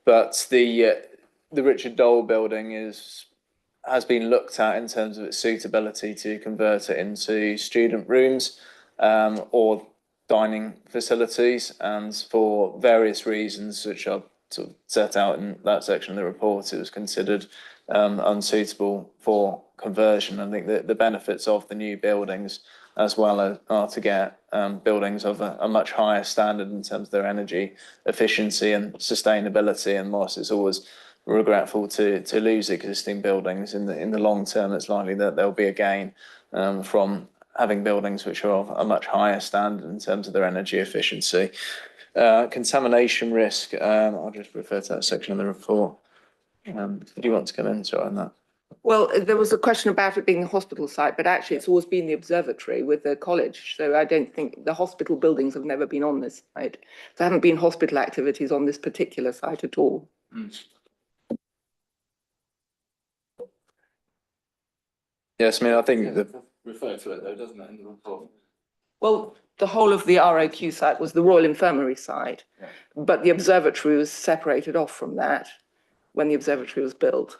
but the Richard Dole building has been looked at in terms of its suitability to convert it into student rooms or dining facilities, and for various reasons which are sort of set out in that section of the report, it was considered unsuitable for conversion. I think that the benefits of the new buildings as well are to get buildings of a much higher standard in terms of their energy efficiency and sustainability. And whilst it's always regretful to lose existing buildings, in the long term, it's likely that there'll be a gain from having buildings which are of a much higher standard in terms of their energy efficiency. Contamination risk, I'll just refer to that section of the report. Do you want to come in on that? Well, there was a question about it being a hospital site, but actually it's always been the observatory with the college. So I don't think the hospital buildings have never been on this site. There haven't been hospital activities on this particular site at all. Yes, I mean, I think refer to it though, doesn't it, in the report? Well, the whole of the ROQ site was the Royal Infirmary site, but the observatory was separated off from that when the observatory was built.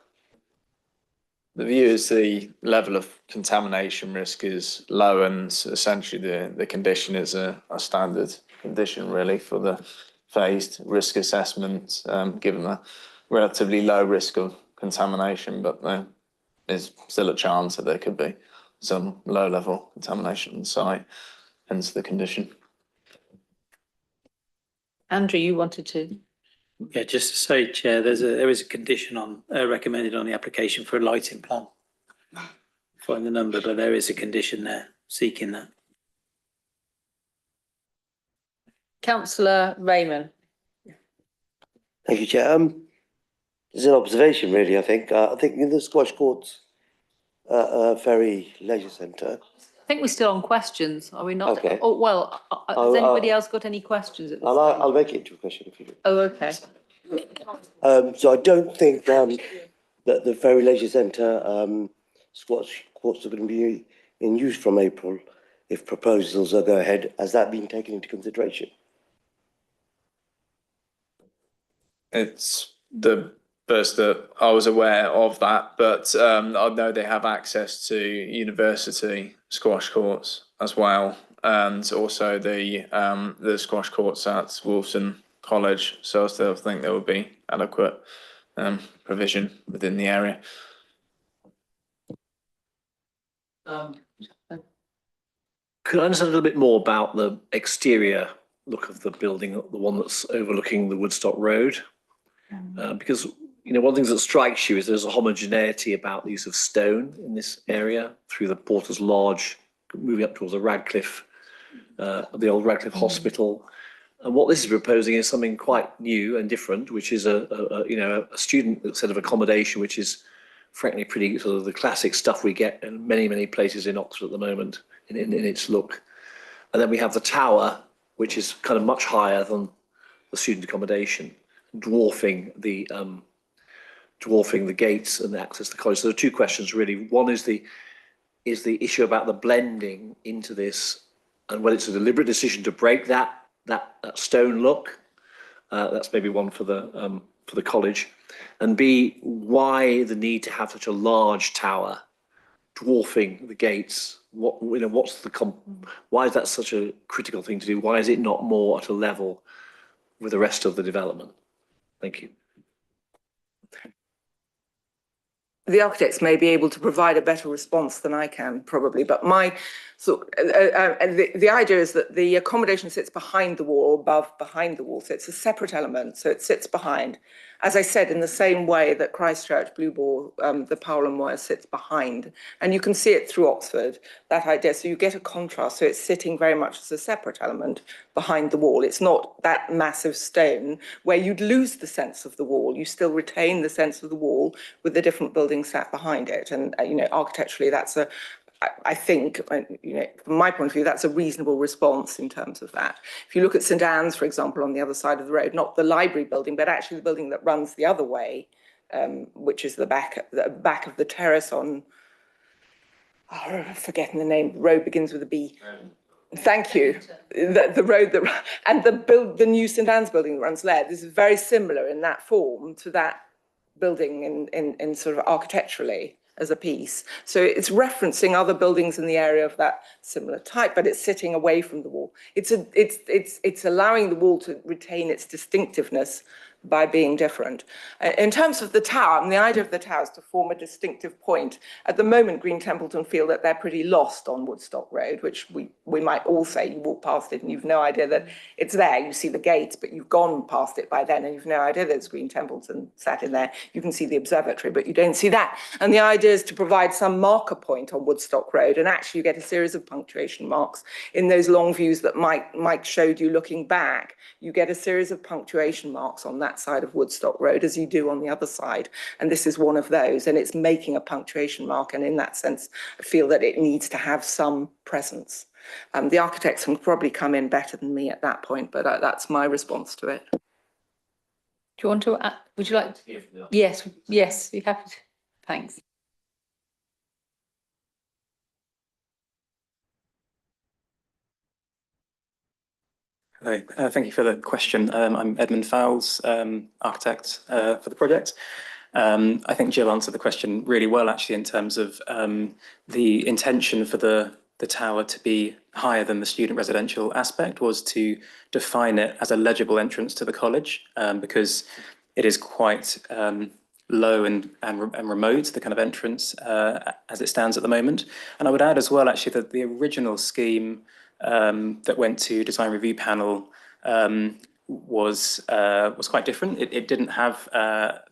the view is the level of contamination risk is low, and essentially the condition is a standard condition really for the phased risk assessment, given the relatively low risk of contamination, but there is still a chance that there could be some low level contamination on the site, hence the condition. Andrew, you wanted to? Yeah, just to say, Chair, there is a condition on recommended on the application for a lighting plan. Find the number, but there is a condition there seeking that. Councillor Raymond. Thank you, Chair. There's an observation, really. I think in the squash courts, Ferry Leisure Centre. I think we're still on questions, are we not? Okay. Oh, well, has anybody else got any questions at this stage? I'll make it into a question if you do. Oh, okay. So I don't think that the Ferry Leisure Centre squash courts are going to be in use from April if proposals go ahead. Has that been taken into consideration? It's the first that I was aware of that, but I know they have access to university squash courts as well, and also the squash courts at Wolfson College. So I still think there would be adequate provision within the area. Could I understand a little bit more about the exterior look of the building, the one that's overlooking the Woodstock Road? Because, you know, one of the things that strikes you is there's a homogeneity about the use of stone in this area through the Porter's Lodge, moving up towards the Radcliffe, the old Radcliffe Hospital. And what this is proposing is something quite new and different, which is a student set of accommodation, which is frankly pretty sort of the classic stuff we get in many places in Oxford at the moment in its look. And then we have the tower, which is kind of much higher than the student accommodation, dwarfing the gates and the access to the college. So there are two questions really. One is the issue about the blending into this, and whether it's a deliberate decision to break that stone look. That's maybe one for the college. And B, why the need to have such a large tower dwarfing the gates? Why is that such a critical thing to do? Why is it not more at a level with the rest of the development? Thank you. The architects may be able to provide a better response than I can, probably, but the idea is that the accommodation sits behind the wall, behind the wall, so it's a separate element, so it sits behind. As I said, in the same way that Christchurch, Blue Ball, the Powell and Moir sits behind, and you can see it through Oxford, that idea, so you get a contrast, so it's sitting very much as a separate element behind the wall. It's not that massive stone where you'd lose the sense of the wall. You still retain the sense of the wall with the different buildings sat behind it. And, architecturally, I think, from my point of view, that's a reasonable response in terms of that. If you look at St Anne's, for example, on the other side of the road, not the library building, but actually the building that runs the other way, which is the back of the terrace on, I'm forgetting the name, the road begins with a B. Thank you. The road and the new St Anne's building that runs there, this is very similar in that form to that building in sort of architecturally as a piece. So it's referencing other buildings in the area of that similar type, but it's sitting away from the wall. It's allowing the wall to retain its distinctiveness by being different. In terms of the tower, and the idea of the tower is to form a distinctive point. At the moment, Green Templeton feel that they're pretty lost on Woodstock Road, which we might all say. You walk past it and you've no idea that it's there. You see the gates, but you've gone past it by then and you've no idea there's Green Templeton sat in there. You can see the observatory, but you don't see that. And the idea is to provide some marker point on Woodstock Road, and actually you get a series of punctuation marks in those long views that Mike showed you looking back. You get a series of punctuation marks on that side of Woodstock Road as you do on the other side, and this is one of those, and it's making a punctuation mark, and in that sense I feel that it needs to have some presence. The architects can probably come in better than me at that point, but that's my response to it. Do you want to add, would you like to? Yes, you have to. Thanks. Hello, thank you for the question. I'm Edmund Fowles, architect for the project. I think Jill answered the question really well, actually, in terms of the intention for the tower to be higher than the student residential aspect was to define it as a legible entrance to the college, because it is quite low and remote, the kind of entrance as it stands at the moment. And I would add as well, actually, that the original scheme that went to design review panel was quite different. It didn't have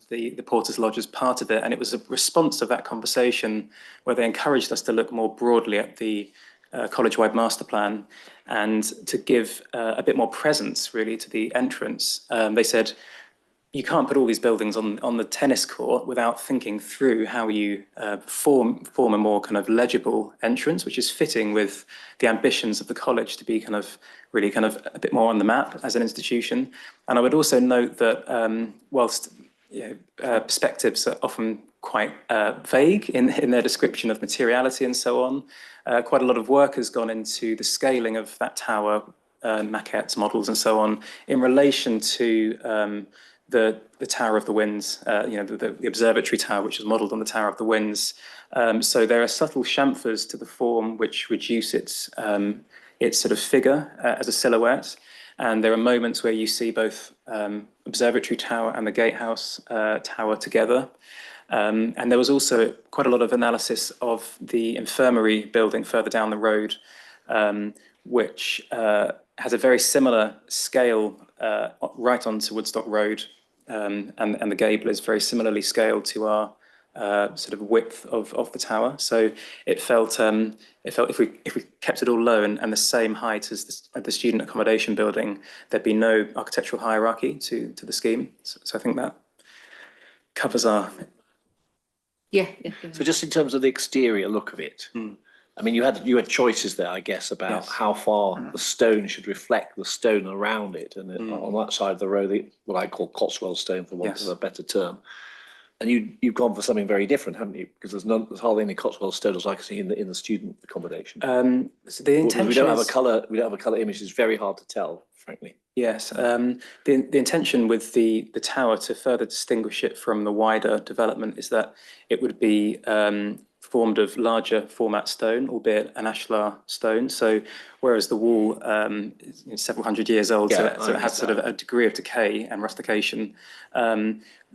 the Porter's Lodge as part of it, and it was a response to that conversation where they encouraged us to look more broadly at the college-wide master plan and to give a bit more presence really to the entrance. They said, you can't put all these buildings on the tennis court without thinking through how you form a more kind of legible entrance, which is fitting with the ambitions of the college to be kind of really a bit more on the map as an institution. And I would also note that whilst perspectives are often quite vague in their description of materiality and so on, quite a lot of work has gone into the scaling of that tower, maquettes, models and so on, in relation to the Tower of the Winds, the observatory tower, which is modelled on the Tower of the Winds. So there are subtle chamfers to the form which reduce its sort of figure as a silhouette. And there are moments where you see both observatory tower and the gatehouse tower together. And there was also quite a lot of analysis of the infirmary building further down the road, which has a very similar scale right onto Woodstock Road, and the gable is very similarly scaled to our sort of width of the tower. So it felt if we kept it all low and the same height as the student accommodation building, there'd be no architectural hierarchy to the scheme. So I think that covers our. Yeah. So just in terms of the exterior look of it, I mean, you had choices there, I guess, about how far the stone should reflect the stone around it, and on that side of the road, what I call Cotswold stone, for want of a better term. And you've gone for something very different, haven't you? Because there's hardly any Cotswold stone as I can see in the student accommodation. So the intention we don't have a colour. We don't have a colour image. It's very hard to tell, frankly. Yes, the intention with the tower, to further distinguish it from the wider development, is that it would be formed of larger format stone, albeit an ashlar stone. So whereas the wall is several hundred years old, so it has sort of a degree of decay and rustication,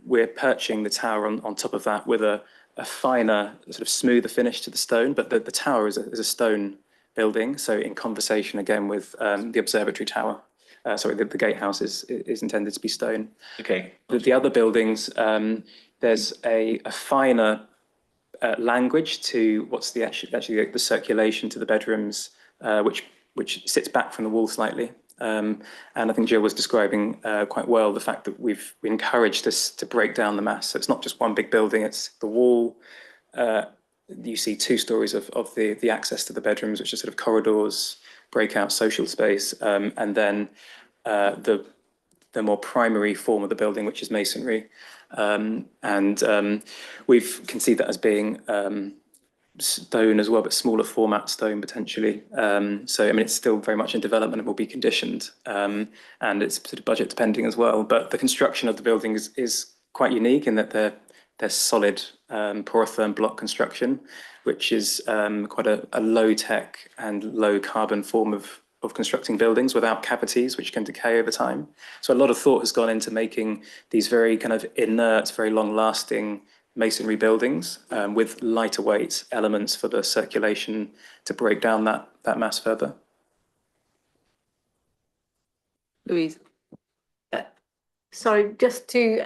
we're perching the tower on top of that with a finer, sort of smoother finish to the stone. But the tower is a stone building, so in conversation again with the observatory tower. The gatehouse is intended to be stone. Okay. The other buildings, there's a finer language to what's actually the circulation to the bedrooms, which sits back from the wall slightly. And I think Jill was describing quite well the fact that we encouraged this to break down the mass. So it's not just one big building; it's the wall. You see 2 stories of the access to the bedrooms, which are sort of corridors, breakout social space, and then the more primary form of the building, which is masonry. We've conceived that as being stone as well, but smaller format stone potentially. So I mean, it's still very much in development and will be conditioned, and it's sort of budget depending as well. But the construction of the building is quite unique in that they're solid porotherm block construction, which is quite a low tech and low carbon form of constructing buildings without cavities, which can decay over time. So a lot of thought has gone into making these very kind of inert, very long lasting masonry buildings with lighter weight elements for the circulation to break down that mass further. Louise. Sorry, just to,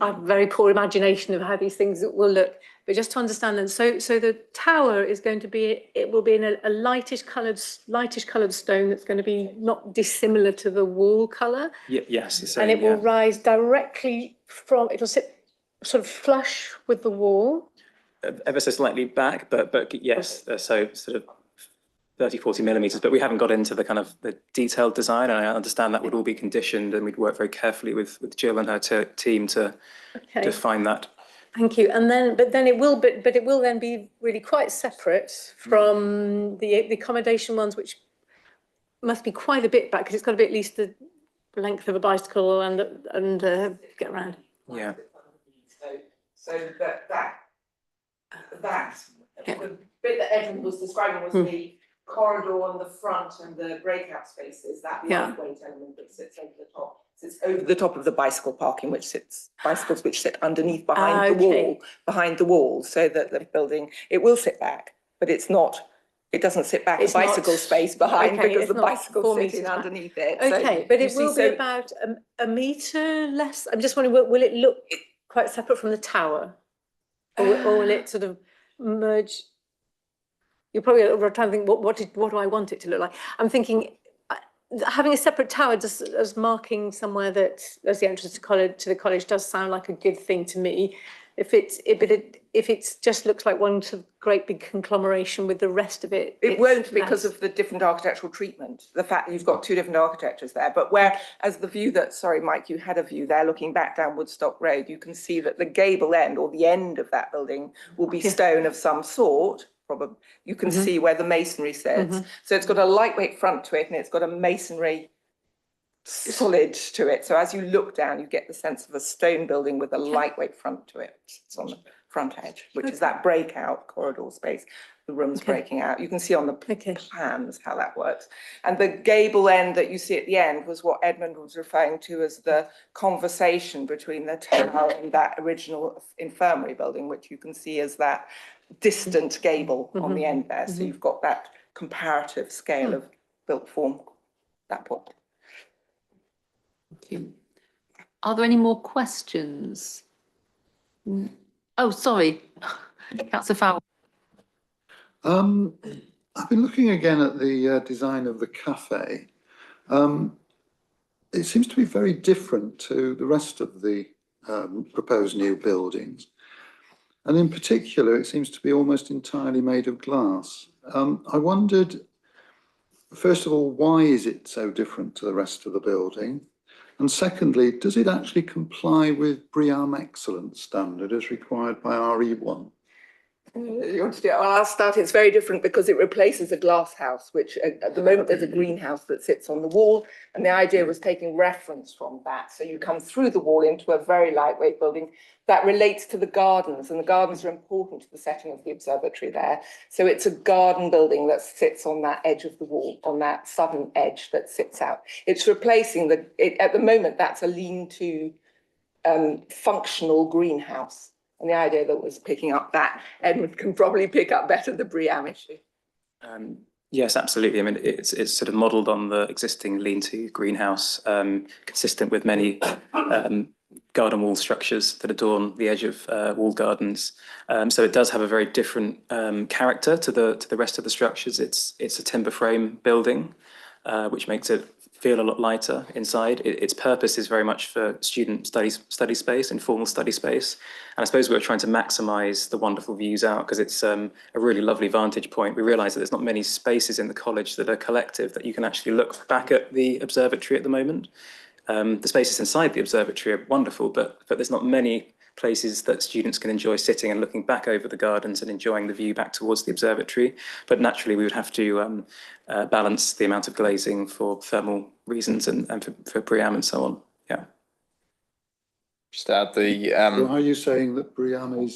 I have a very poor imagination of how these things will look, but just to understand them. So the tower is going to be, it will be in a lightish coloured stone that's going to be not dissimilar to the wall colour. Yes. And it will rise directly from, it'll sit sort of flush with the wall. Ever so slightly back, but yes, so sort of 30, 40 millimetres, but we haven't got into the kind of the detailed design, and I understand that would all be conditioned, and we'd work very carefully with Jill and her team to define that. Thank you. And then, but it will then be really quite separate from the accommodation ones, which must be quite a bit back, because it's got to be at least the length of a bicycle and get around. Yeah. So the bit that Edmund was describing was the corridor on the front and the breakout spaces, that lightweight element that sits over the top. Sits over the top of the bicycle parking, bicycles which sit underneath behind the wall, so that the building, it will sit back, but it doesn't sit back a bicycle space behind, because the bicycle's sitting underneath it. Okay, but it will be about a metre less. I'm just wondering, will it look quite separate from the tower? Or will it sort of merge? You're probably trying to think, what do I want it to look like? I'm thinking, having a separate tower just as marking somewhere that as the entrance to the college does sound like a good thing to me. If it just looks like one sort of great big conglomeration with the rest of it. It won't, because of the different architectural treatment, the fact that you've got 2 different architectures there. But whereas the view that, sorry, Mike, you had a view there looking back down Woodstock Road, you can see that the gable end, or the end of that building, will be stone of some sort. Probably you can see where the masonry sits. So it's got a lightweight front to it, and it's got a masonry solid to it. So as you look down, you get the sense of a stone building with a lightweight front to it. It's on the front edge, which is that breakout corridor space. The room's breaking out. You can see on the plans how that works. And the gable end that you see at the end was what Edmund was referring to as the conversation between the tower and that original infirmary building, which you can see as that distant gable on the end there. So you've got that comparative scale of built form at that point. Thank you. Are there any more questions? Oh, sorry, Councillor Farrell. I've been looking again at the design of the cafe. It seems to be very different to the rest of the proposed new buildings. And in particular, it seems to be almost entirely made of glass. I wondered, first of all, why is it so different to the rest of the building? And secondly, does it actually comply with BREEAM Excellence standard as required by RE1? You want to do it? Well, I'll start. It's very different because it replaces a glass house, which at the moment there's a greenhouse that sits on the wall. And the idea was taking reference from that. So you come through the wall into a very lightweight building that relates to the gardens, and the gardens are important to the setting of the observatory there. So it's a garden building that sits on that edge of the wall, on that southern edge that sits out. It's replacing at the moment, that's a lean-to functional greenhouse. And the idea that was picking up that, Edward can probably pick up better the BREEAM issue. Yes, absolutely. I mean, it's sort of modelled on the existing lean-to greenhouse, consistent with many garden wall structures that adorn the edge of walled gardens. So it does have a very different character to the rest of the structures. It's a timber frame building, which makes it feel a lot lighter inside. Its purpose is very much for student study space, informal study space. And I suppose we were trying to maximise the wonderful views out because it's a really lovely vantage point. We realise that there's not many spaces in the college that are collective that you can actually look back at the observatory at the moment. The spaces inside the observatory are wonderful, but there's not many places that students can enjoy sitting and looking back over the gardens and enjoying the view back towards the observatory. But naturally, we would have to balance the amount of glazing for thermal reasons and for BREEAM and so on. Yeah. Just add the. So are you saying that BREEAM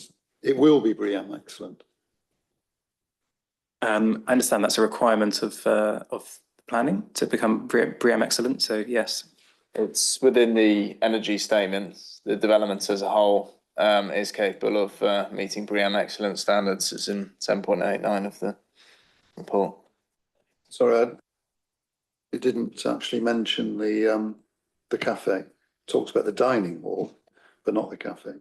it will be BREEAM Excellent? I understand that's a requirement of planning to become BREEAM Excellent. So yes. It's within the energy statements. The development as a whole is capable of meeting BREEAM Excellent standards. It's in 7.89 of the report. Sorry, it didn't actually mention the cafe. It talks about the dining hall, but not the cafe.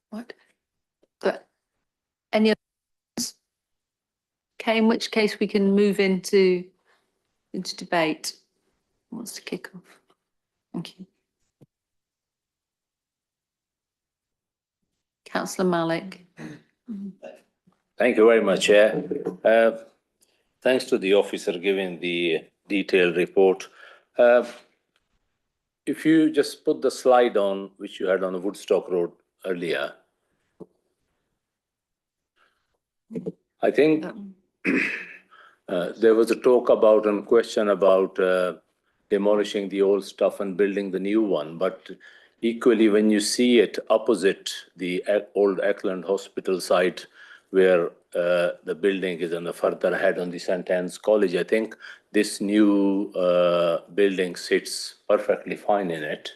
What? But any others? Okay, in which case we can move into debate. Who wants to kick off? Thank you. Councillor Malik. Thank you very much, Chair. Thanks to the officer giving the detailed report. If you just put the slide on, which you had on the Woodstock Road earlier, I think there was a talk about and question about demolishing the old stuff and building the new one. But equally, when you see it opposite the old Eckland Hospital site, where the building is on the further ahead on the St. Anne's College, I think this new building sits perfectly fine in it.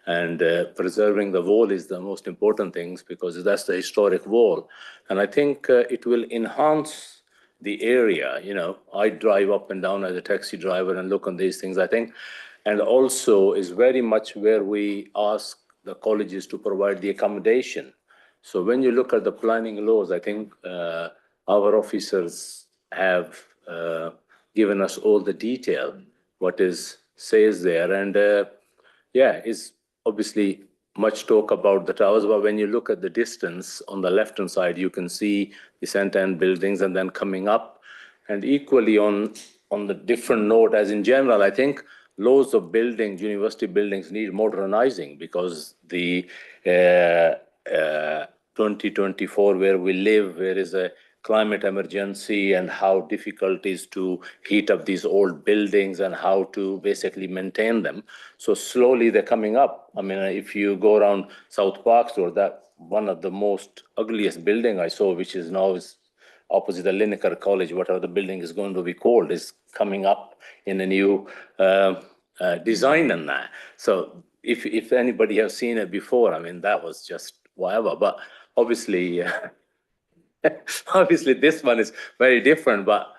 And preserving the wall is the most important things because that's the historic wall. And I think it will enhance the area. You know, I drive up and down as a taxi driver and look on these things, I think. And also is very much where we ask the colleges to provide the accommodation. So when you look at the planning laws, I think our officers have given us all the detail, what says there. And yeah, it's obviously much talk about the towers, but when you look at the distance on the left-hand side, you can see the St. Anne buildings and then coming up. And equally on the different note, as in general, I think loads of buildings, university buildings need modernizing because the 2024 where we live, where is a climate emergency and how difficult it is to heat up these old buildings and how to basically maintain them. So slowly they're coming up. I mean, if you go around South Park Store, that one of the most ugliest building I saw, which is now is opposite the Lineker College, whatever the building is going to be called, is coming up in a new design and that. So if anybody has seen it before, I mean, that was just whatever. But obviously, obviously this one is very different. But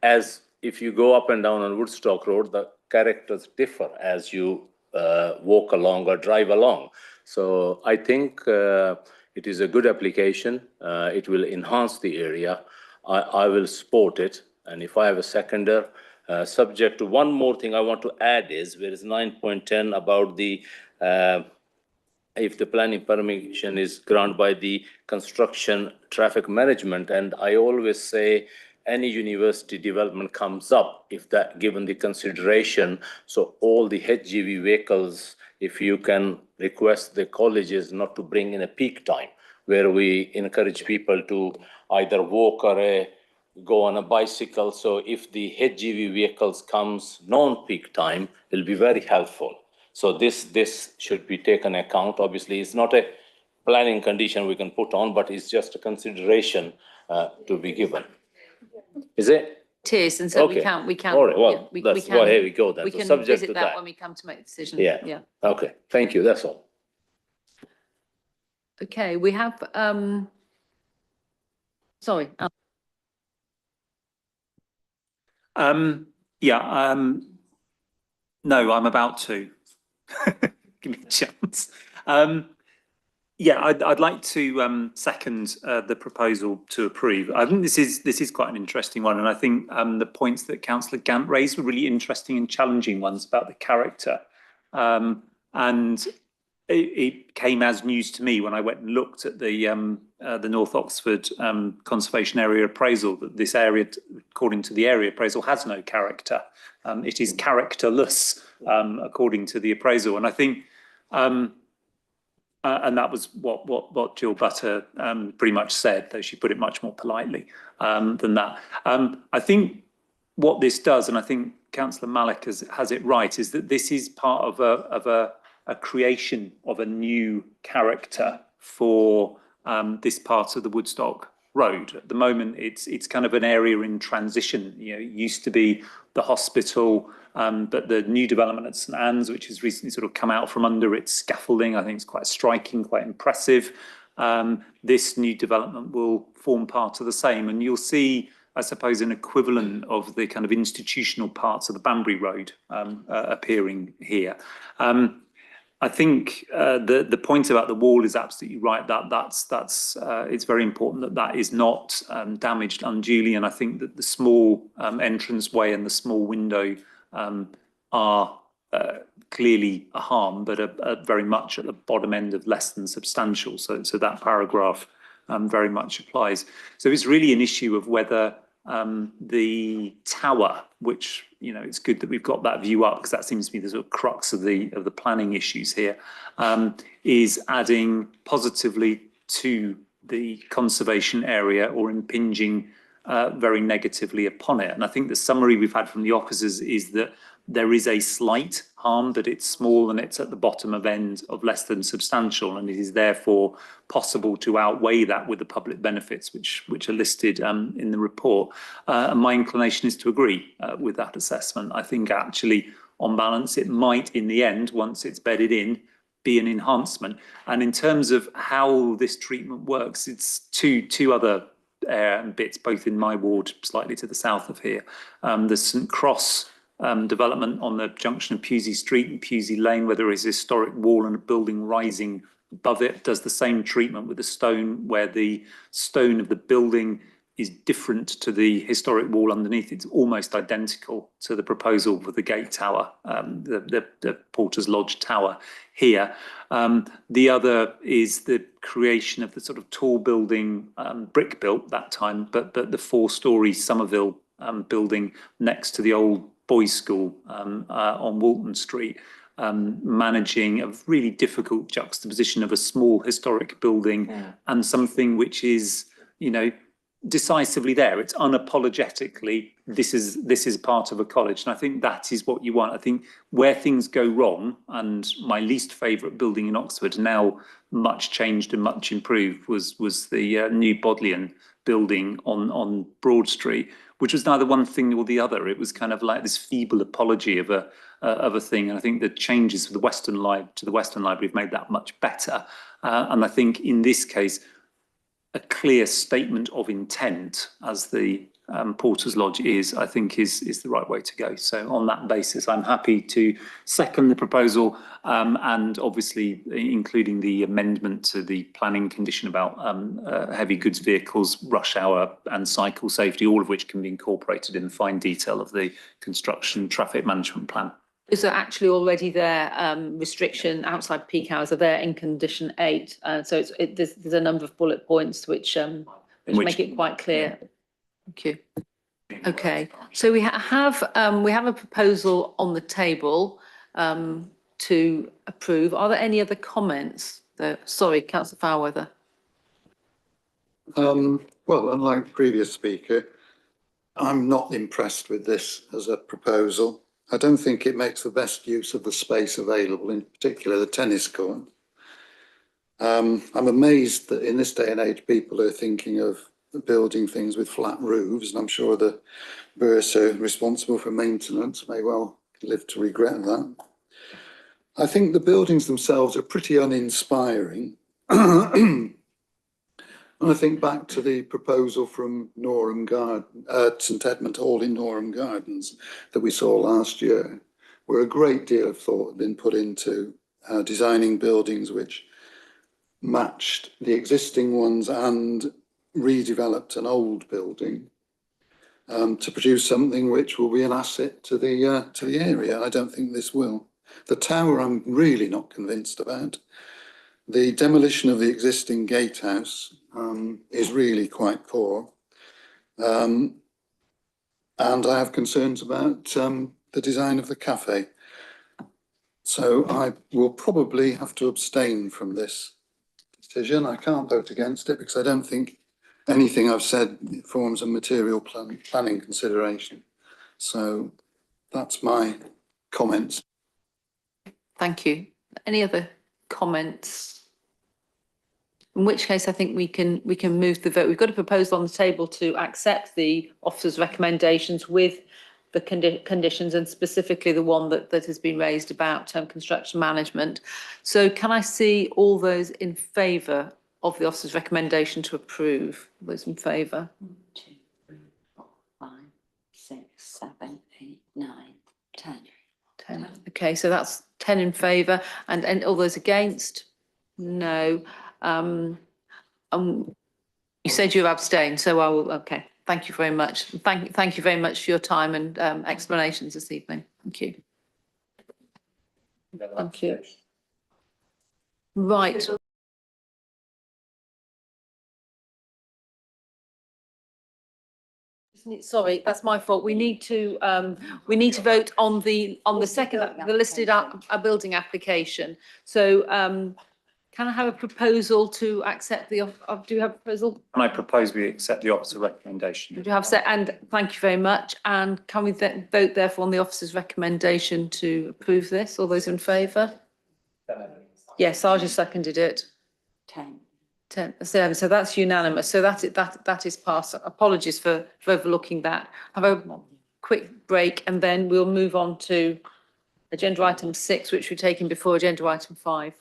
as if you go up and down on Woodstock Road, the characters differ as you walk along or drive along. So I think it is a good application. It will enhance the area. I will support it. And if I have a seconder, subject to one more thing I want to add is, where is 9.10 about the, if the planning permission is granted by the construction traffic management. And I always say, any university development comes up, if that given the consideration, so all the HGV vehicles, if you can request the colleges not to bring in a peak time, where we encourage people to either walk or go on a bicycle. So if the HGV vehicles comes non-peak time, it'll be very helpful. So this should be taken account. Obviously, it's not a planning condition we can put on, but it's just a consideration to be given. Is it? It is, and so Okay. we can't. All right, well, yeah, we that's, can- well, here we go then. We So can subject visit to that that. when we come to make the decision. Yeah. Yeah. Okay, thank you, that's all. Okay, we have, sorry, No, I'm about to. Give me a chance. Yeah, I'd like to second the proposal to approve. I think this is quite an interesting one, and I think the points that Councillor Gant raised were really interesting and challenging ones about the character. And it came as news to me when I went and looked at the North Oxford Conservation Area Appraisal, that this area, according to the area appraisal, has no character. It is characterless, according to the appraisal. And I think, and that was what Jill Butter pretty much said, though she put it much more politely than that. I think what this does, and I think Councillor Malik has it right, is that this is part of a creation of a new character for this part of the Woodstock Road. At the moment, it's kind of an area in transition. You know, it used to be the hospital, but the new development at St Anne's, which has recently sort of come out from under its scaffolding, I think it's quite striking, quite impressive. This new development will form part of the same, and you'll see, I suppose, an equivalent of the kind of institutional parts of the Banbury Road appearing here. I think the point about the wall is absolutely right. That's it's very important that is not damaged unduly, and I think that the small entranceway and the small window are clearly a harm, but are very much at the bottom end of less than substantial. So that paragraph very much applies. So it's really an issue of whether the tower, which, you know, it's good that we've got that view up, because that seems to be the sort of crux of the planning issues here, is adding positively to the conservation area or impinging very negatively upon it. And I think the summary we've had from the officers is that there is a slight harm, but it's small and it's at the bottom of end of less than substantial, and it is therefore possible to outweigh that with the public benefits which are listed in the report. And my inclination is to agree with that assessment. I think actually, on balance, it might in the end, once it's bedded in, be an enhancement. And in terms of how this treatment works, it's two other bits, both in my ward, slightly to the south of here. The St Cross development on the junction of Pusey Street and Pusey Lane, where there is a historic wall and a building rising above it, does the same treatment with the stone, where the stone of the building is different to the historic wall underneath. It's almost identical to the proposal for the gate tower, the Porter's Lodge tower here. The other is the creation of the sort of tall building, brick built that time, but the 4-storey Somerville building next to the old boys' school on Walton Street, managing a really difficult juxtaposition of a small historic building and something which is, you know, decisively there. It's unapologetically, this is part of a college. And I think that is what you want. I think where things go wrong, and my least favourite building in Oxford, now much changed and much improved, was the new Bodleian building on Broad Street, which was neither one thing or the other. It was kind of like this feeble apology of a thing. And I think the changes to the Western Library have made that much better. And I think in this case, a clear statement of intent, as the Porter's Lodge is, I think is the right way to go. So on that basis, I'm happy to second the proposal, and obviously including the amendment to the planning condition about heavy goods vehicles, rush hour and cycle safety, all of which can be incorporated in the fine detail of the construction traffic management plan. Those are actually already there, restriction outside peak hours are there in condition 8. So there's a number of bullet points which make it quite clear. Thank you. Okay, so we have a proposal on the table to approve. Are there any other comments? Sorry, Councillor Fairweather. Well, unlike the previous speaker, I'm not impressed with this as a proposal. I don't think it makes the best use of the space available, in particular the tennis court. I'm amazed that in this day and age, people are thinking of building things with flat roofs, and I'm sure the bursar responsible for maintenance may well live to regret that. I think the buildings themselves are pretty uninspiring. And I think back to the proposal from Norham Garden, St Edmund Hall in Norham Gardens that we saw last year, where a great deal of thought had been put into designing buildings which matched the existing ones and redeveloped an old building to produce something which will be an asset to the area. I don't think this will. The tower I'm really not convinced about. The demolition of the existing gatehouse is really quite poor. And I have concerns about the design of the cafe. So I will probably have to abstain from this decision. I can't vote against it because I don't think anything I've said forms a material planning consideration. So that's my comments. Thank you. Any other comments? In which case, I think we can move the vote. We've got a proposal on the table to accept the officer's recommendations with the conditions, and specifically the one that has been raised about construction management. So can I see all those in favour of the officer's recommendation to approve? Those in favour? 1, 2, 3, 4, 5, 6, 7, 8, 9, 10. 10. Okay, so that's 10 in favour, and all those against? No. You said you abstained, so I will. Okay, thank you very much. Thank you very much for your time and explanations this evening. Thank you. Thank you. Right. Sorry, that's my fault. We need to vote on the second, the listed building application. So can I have a proposal to accept the, do you have a proposal? And I propose we accept the officer's recommendation. Do you have, and thank you very much. And can we then vote therefore on the officer's recommendation to approve this? All those in favour? Yes, I just seconded it. 10. 10, so that's unanimous. So that is passed. Apologies for overlooking that. Have a quick break and then we'll move on to agenda item 6, which we're taking before agenda item 5.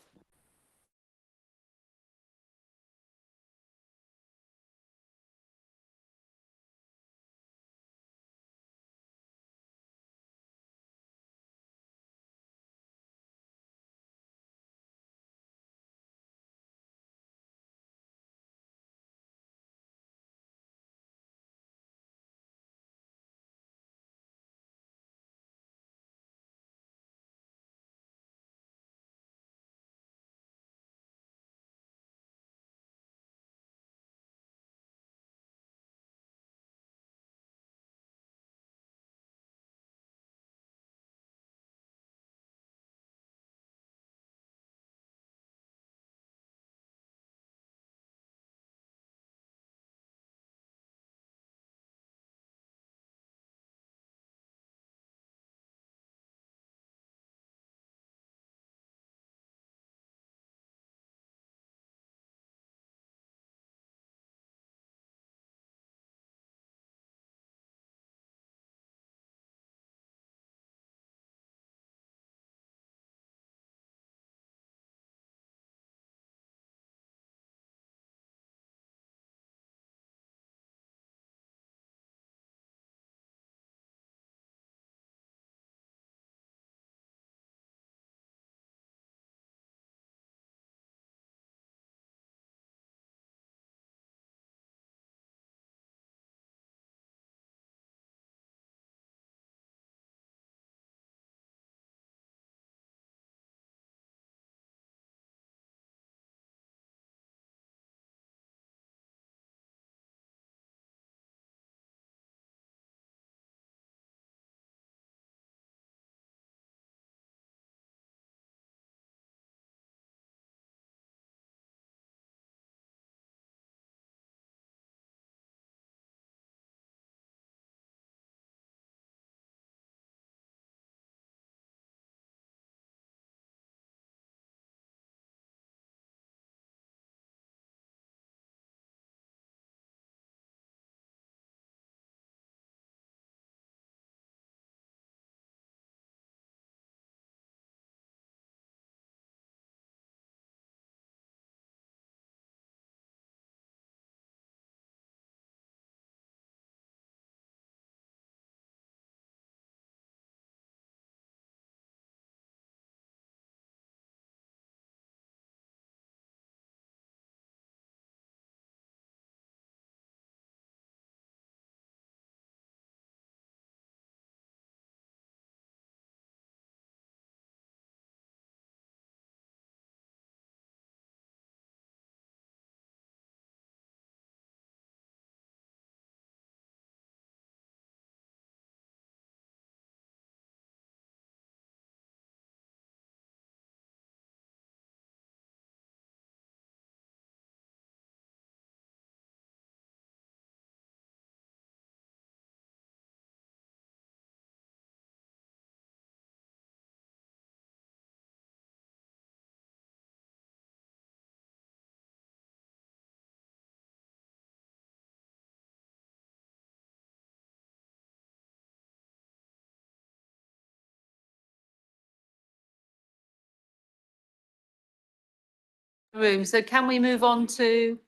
room. So can we move on to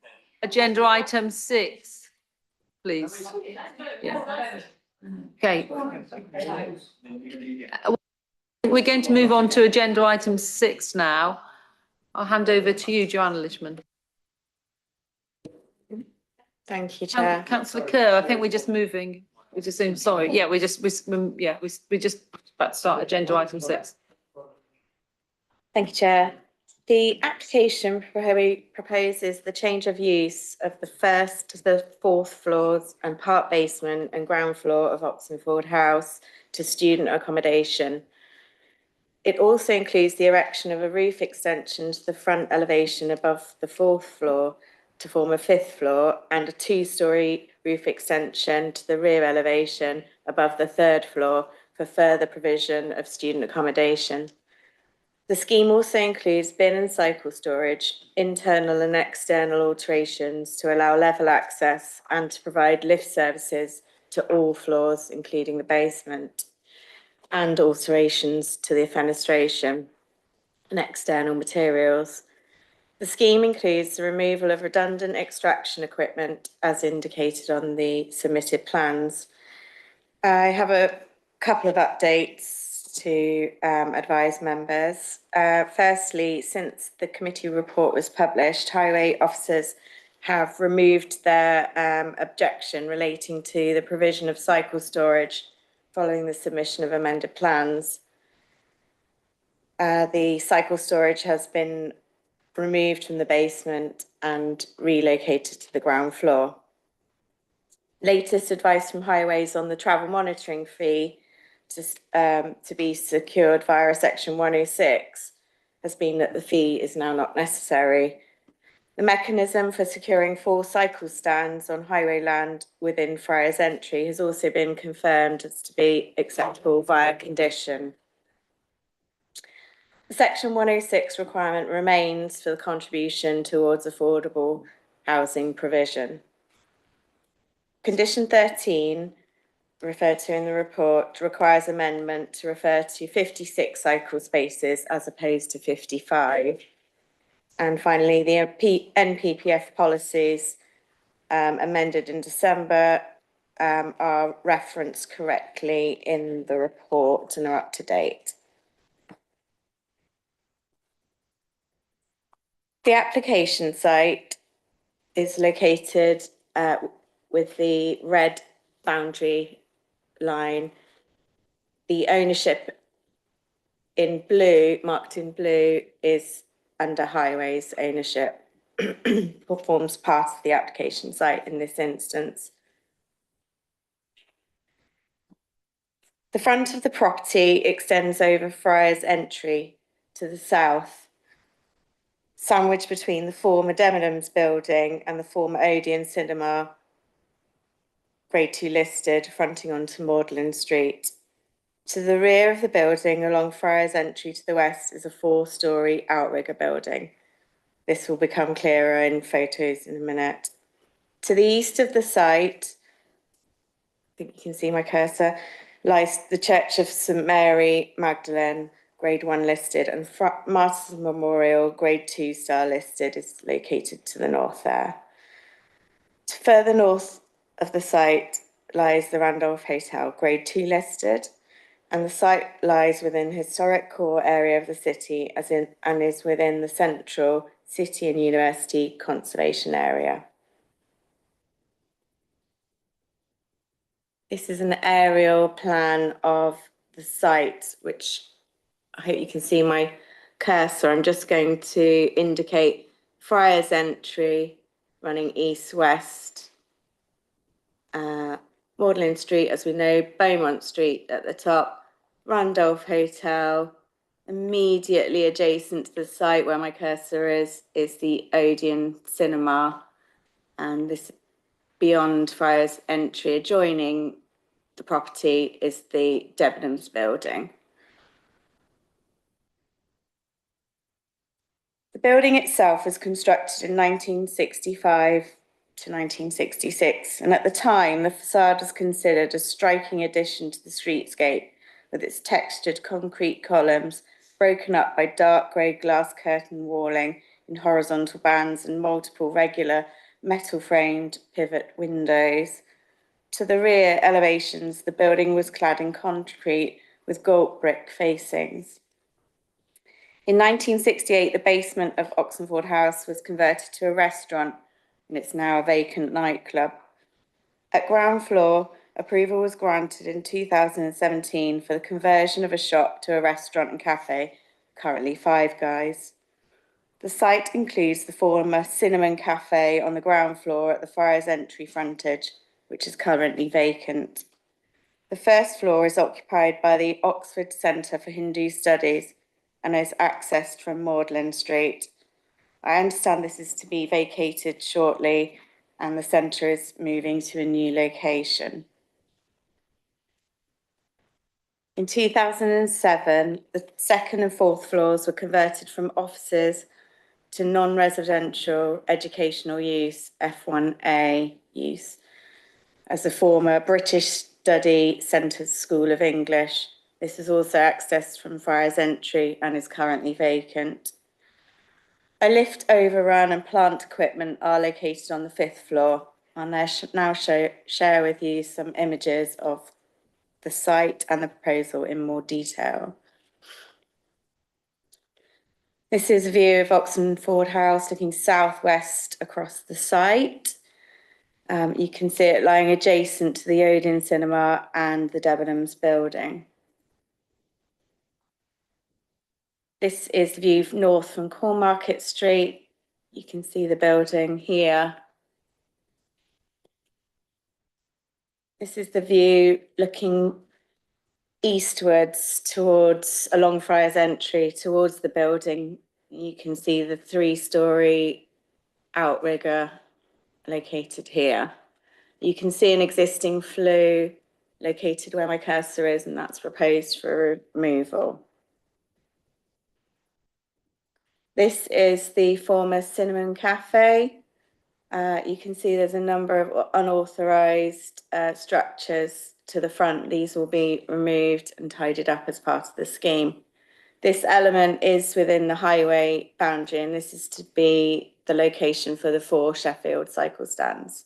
agenda item 6, please? Yeah. Okay. We're going to move on to agenda item 6 now. I'll hand over to you, Joanna Lishman. Thank you, Chair. Councillor Kerr, I think we're just moving. We're just saying, sorry. Yeah, we're just about to start agenda item 6. Thank you, Chair. The application proposes the change of use of the first to the fourth floors and part basement and ground floor of Oxenford House to student accommodation. It also includes the erection of a roof extension to the front elevation above the fourth floor to form a fifth floor and a 2-storey roof extension to the rear elevation above the third floor for further provision of student accommodation. The scheme also includes bin and cycle storage, internal and external alterations to allow level access and to provide lift services to all floors, including the basement, and alterations to the fenestration and external materials. The scheme includes the removal of redundant extraction equipment as indicated on the submitted plans. I have a couple of updates to advise members. Firstly, since the committee report was published, highway officers have removed their objection relating to the provision of cycle storage following the submission of amended plans. The cycle storage has been removed from the basement and relocated to the ground floor. Latest advice from Highways on the travel monitoring fee to be secured via section 106 has been that the fee is now not necessary. The mechanism for securing 4 cycle stands on highway land within Friars Entry has also been confirmed as to be acceptable via condition. The section 106 requirement remains for the contribution towards affordable housing provision. Condition 13, referred to in the report, requires amendment to refer to 56 cycle spaces as opposed to 55. And finally, the NPPF policies amended in December are referenced correctly in the report and are up to date. The application site is located with the red boundary line. The ownership in blue, marked in blue, is under Highways ownership, forms part of the application site in this instance. The front of the property extends over Friars Entry to the south, sandwiched between the former Debenhams building and the former Odeon Cinema, Grade 2 listed, fronting onto Magdalen Street. To the rear of the building, along Friars Entry to the west, is a 4-storey outrigger building. This will become clearer in photos in a minute. To the east of the site, I think you can see my cursor, lies the Church of St Mary Magdalene, Grade 1 listed, and Martyrs Memorial, Grade 2 star listed, is located to the north there. To further north of the site lies the Randolph Hotel, Grade 2 listed, and the site lies within historic core area of the city and is within the central city and university conservation area. This is an aerial plan of the site, which I hope you can see my cursor. I'm just going to indicate Friars Entry running east-west, Magdalen Street, as we know, Beaumont Street at the top, Randolph Hotel. Immediately adjacent to the site where my cursor is the Odeon Cinema, and this beyond Friars Entry, adjoining the property, is the Debenhams building. The building itself was constructed in 1965 to 1966, and at the time the facade was considered a striking addition to the streetscape with its textured concrete columns broken up by dark grey glass curtain walling in horizontal bands and multiple regular metal-framed pivot windows. To the rear elevations, the building was clad in concrete with gilt brick facings. In 1968, the basement of Oxenford House was converted to a restaurant, and it's now a vacant nightclub. At ground floor, approval was granted in 2017 for the conversion of a shop to a restaurant and cafe, currently Five Guys. The site includes the former Cinnamon Cafe on the ground floor at the Friars Entry frontage, which is currently vacant. The first floor is occupied by the Oxford Centre for Hindu Studies and is accessed from Magdalen Street. I understand this is to be vacated shortly and the centre is moving to a new location. In 2007, the second and fourth floors were converted from offices to non-residential educational use, F1A use, as the former British Study Centre's School of English. This is also accessed from Friars Entry and is currently vacant. A lift overrun and plant equipment are located on the fifth floor. I'll now share with you some images of the site and the proposal in more detail. This is a view of Oxenford House looking southwest across the site. You can see it lying adjacent to the Odeon Cinema and the Debenhams building. This is the view north from Cornmarket Street. You can see the building here. This is the view looking eastwards towards, along Friars Entry, towards the building. You can see the 3-storey outrigger located here. You can see an existing flue located where my cursor is, and that's proposed for removal. This is the former Cinnamon Cafe. You can see there's a number of unauthorised structures to the front. These will be removed and tidied up as part of the scheme. This element is within the highway boundary, and this is to be the location for the 4 Sheffield cycle stands.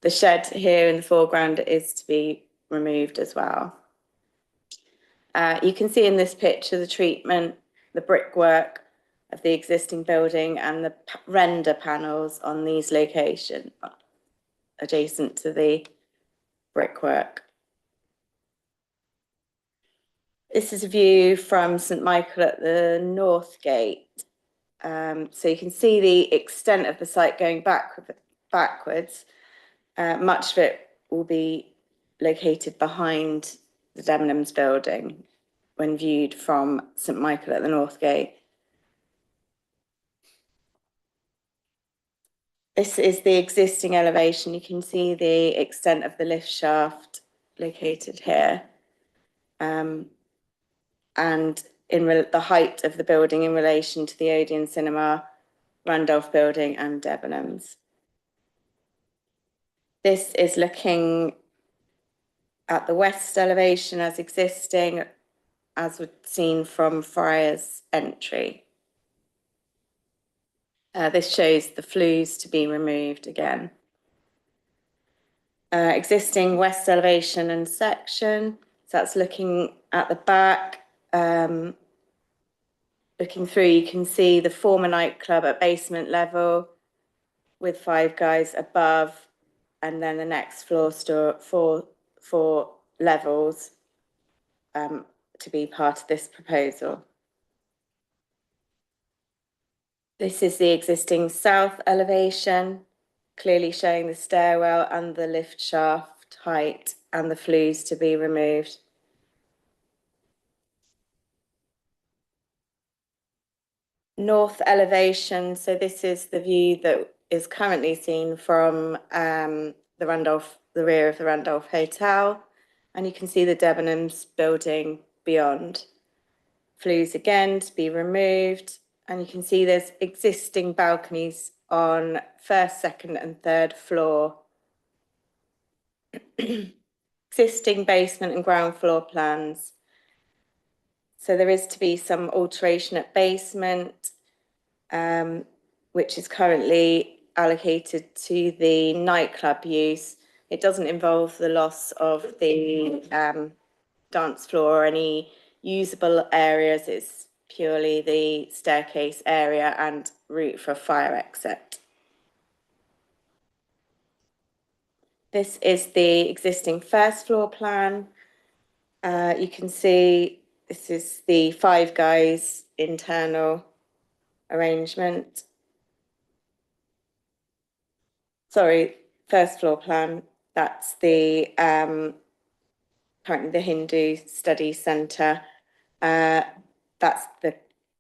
The shed here in the foreground is to be removed as well. You can see in this picture the treatment, the brickwork of the existing building and the render panels on these locations adjacent to the brickwork. This is a view from St Michael at the North Gate. So you can see the extent of the site going backwards. Much of it will be located behind the Debenhams building when viewed from St Michael at the North Gate. This is the existing elevation. You can see the extent of the lift shaft located here. And in the height of the building in relation to the Odeon Cinema, Randolph Building and Debenhams. This is looking at the west elevation as existing, as was seen from Friars Entry. This shows the flues to be removed again. Existing west elevation and section. So that's looking at the back. Looking through, you can see the former nightclub at basement level with Five Guys above, and then the next floor store, four levels to be part of this proposal. This is the existing south elevation, clearly showing the stairwell and the lift shaft height and the flues to be removed. North elevation, so this is the view that is currently seen from the rear of the Randolph Hotel, and you can see the Debenhams building beyond. Flues again to be removed, and you can see there's existing balconies on first, second and third floor. Existing basement and ground floor plans. So there is to be some alteration at basement. which is currently allocated to the nightclub use. It doesn't involve the loss of the dance floor or any usable areas. It's purely the staircase area and route for fire exit. This is the existing first floor plan. You can see this is the Five Guys internal arrangement. Sorry, first floor plan. That's the currently the Hindu Study Centre. That's the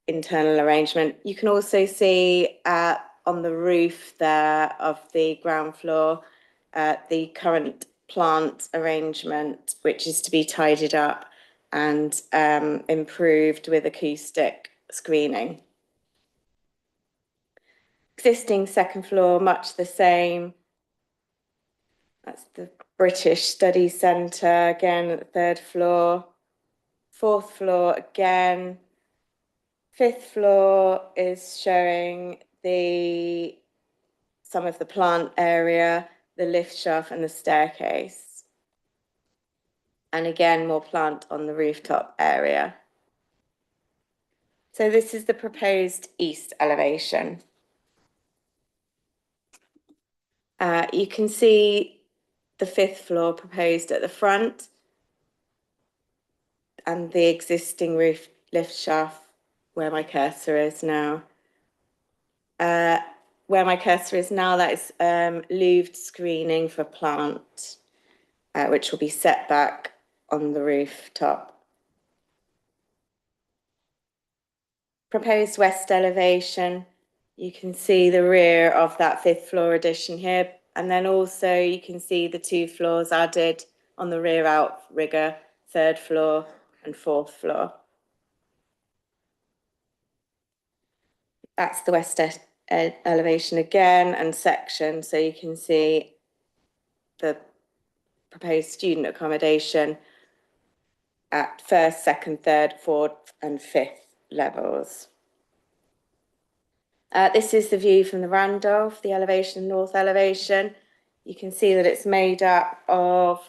internal arrangement. You can also see on the roof there of the ground floor the current plant arrangement, which is to be tidied up and improved with acoustic screening. Existing second floor, much the same. That's the British Study Centre, again at the third floor. Fourth floor again. Fifth floor is showing some of the plant area, the lift shaft and the staircase. And again, more plant on the rooftop area. So this is the proposed east elevation. You can see the fifth floor proposed at the front and the existing roof lift shaft where my cursor is now. Where my cursor is now, that is louved screening for plant, which will be set back on the rooftop. Proposed west elevation, you can see the rear of that fifth floor addition here, and then also you can see the 2 floors added on the rear outrigger, third floor and fourth floor. That's the west elevation again and section, so you can see the proposed student accommodation at first, second, third, fourth and fifth levels. This is the view from the Randolph, the elevation, north elevation. You can see that it's made up of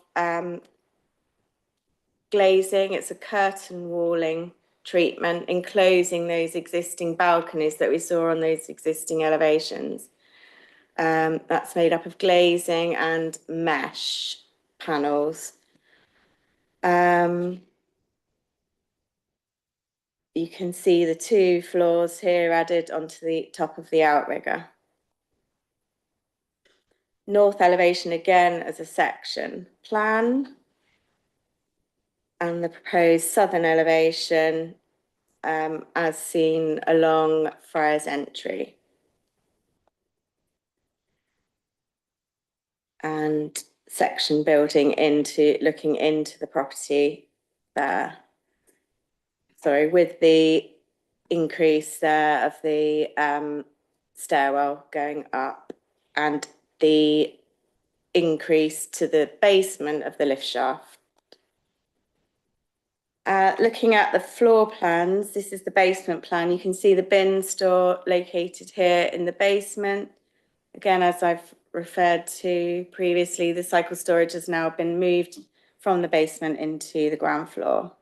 glazing. It's a curtain walling treatment enclosing those existing balconies that we saw on those existing elevations. That's made up of glazing and mesh panels. You can see the 2 floors here added onto the top of the outrigger. North elevation again as a section plan. And the proposed southern elevation as seen along Friars Entry. And section building looking into the property there. Sorry, with the increase there of the stairwell going up and the increase to the basement of the lift shaft. Looking at the floor plans, this is the basement plan. You can see the bin store located here in the basement. Again, as I've referred to previously, the cycle storage has now been moved from the basement into the ground floor.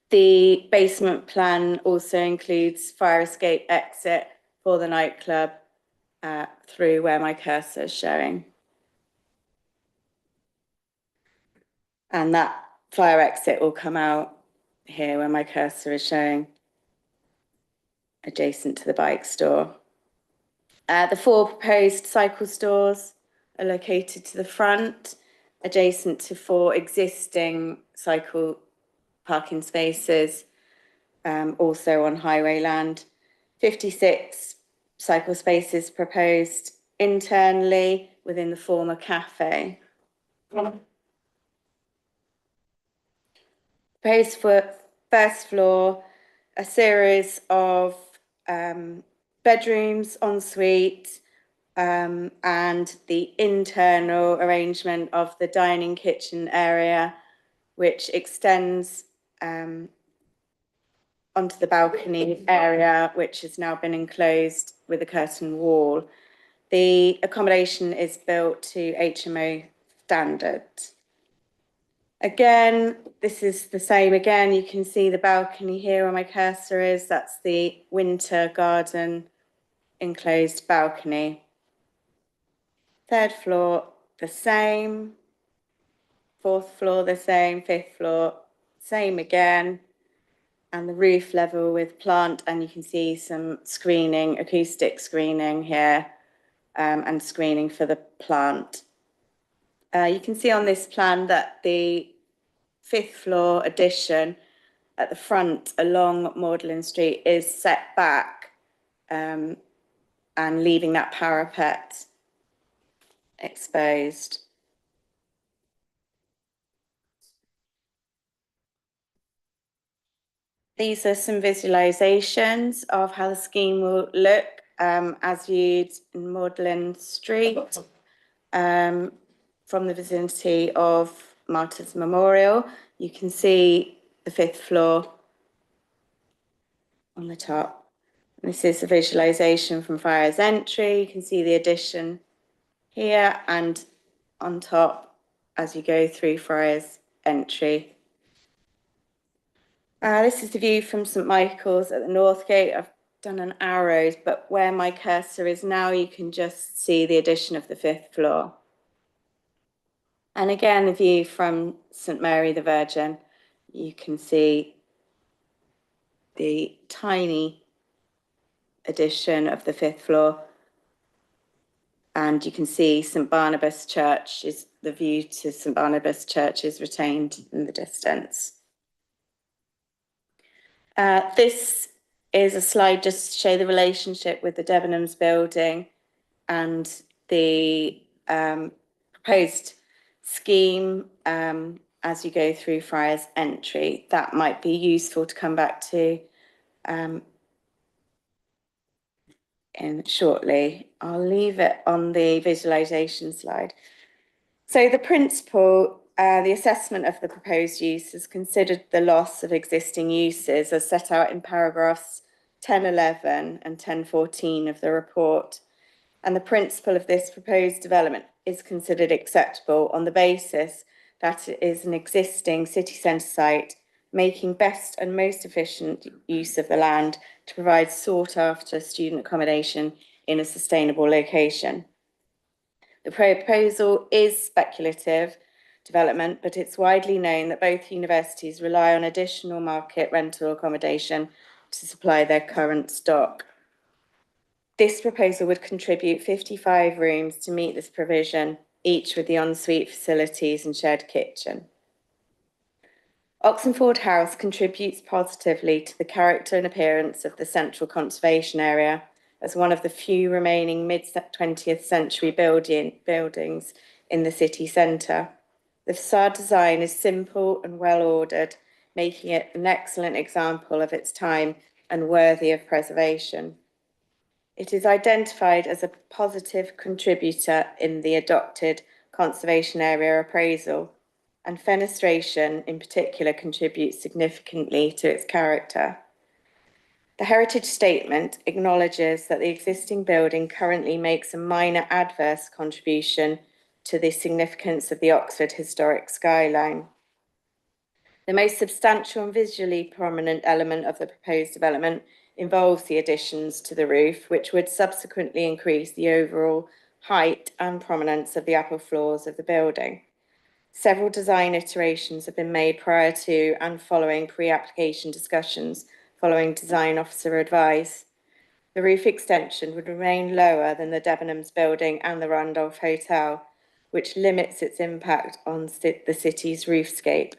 The basement plan also includes fire escape exit for the nightclub through where my cursor is showing. And that fire exit will come out here where my cursor is showing, adjacent to the bike store. The 4 proposed cycle stores are located to the front, adjacent to 4 existing cycle parking spaces, also on highway land. 56 cycle spaces proposed internally within the former cafe. Proposed for first floor, a series of bedrooms, ensuite, and the internal arrangement of the dining kitchen area, which extends onto the balcony area, which has now been enclosed with a curtain wall. The accommodation is built to HMO standard. Again, this is the same again. You can see the balcony here where my cursor is. That's the winter garden enclosed balcony. Third floor, the same. Fourth floor, the same. Fifth floor, same again. And the roof level with plant, and you can see some screening, acoustic screening here, and screening for the plant. You can see on this plan that the fifth floor addition at the front along Magdalen Street is set back, and leaving that parapet exposed. These are some visualizations of how the scheme will look as viewed in Magdalen Street from the vicinity of Martyrs Memorial. You can see the fifth floor on the top. This is a visualization from Friars Entry. You can see the addition here and on top as you go through Friars Entry. This is the view from St Michael's at the North Gate. I've done an arrow, but where my cursor is now, you can just see the addition of the fifth floor. And again, the view from St Mary the Virgin, you can see the tiny addition of the fifth floor. And you can see St Barnabas Church, is the view to St Barnabas Church is retained in the distance. This is a slide just to show the relationship with the Debenhams building and the proposed scheme as you go through Friars Entry. That might be useful to come back to in shortly. I'll leave it on the visualization slide. So the principle, the assessment of the proposed use has considered the loss of existing uses as set out in paragraphs 10.11 and 10.14 of the report. And the principle of this proposed development is considered acceptable on the basis that it is an existing city centre site, making best and most efficient use of the land to provide sought after student accommodation in a sustainable location. The proposal is speculative development, but it's widely known that both universities rely on additional market rental accommodation to supply their current stock. This proposal would contribute 55 rooms to meet this provision, each with the ensuite facilities and shared kitchen. Oxenford House contributes positively to the character and appearance of the central conservation area as one of the few remaining mid-20th century buildings in the city centre. The facade design is simple and well ordered, making it an excellent example of its time and worthy of preservation. It is identified as a positive contributor in the adopted conservation area appraisal, and fenestration in particular contributes significantly to its character. The heritage statement acknowledges that the existing building currently makes a minor adverse contribution to the significance of the Oxford historic skyline. The most substantial and visually prominent element of the proposed development involves the additions to the roof, which would subsequently increase the overall height and prominence of the upper floors of the building. Several design iterations have been made prior to and following pre-application discussions following design officer advice. The roof extension would remain lower than the Debenhams building and the Randolph Hotel, which limits its impact on the city's roofscape.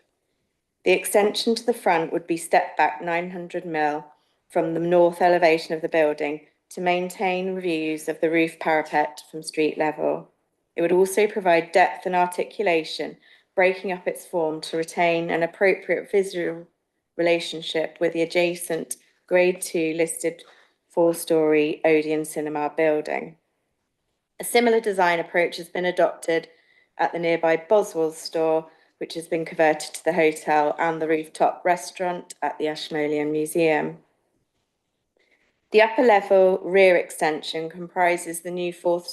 The extension to the front would be stepped back 900 mm from the north elevation of the building to maintain views of the roof parapet from street level. It would also provide depth and articulation, breaking up its form to retain an appropriate visual relationship with the adjacent Grade 2 listed 4-storey Odeon Cinema building. A similar design approach has been adopted at the nearby Boswell's store, which has been converted to the hotel and the rooftop restaurant at the Ashmolean Museum. The upper level rear extension comprises the new fourth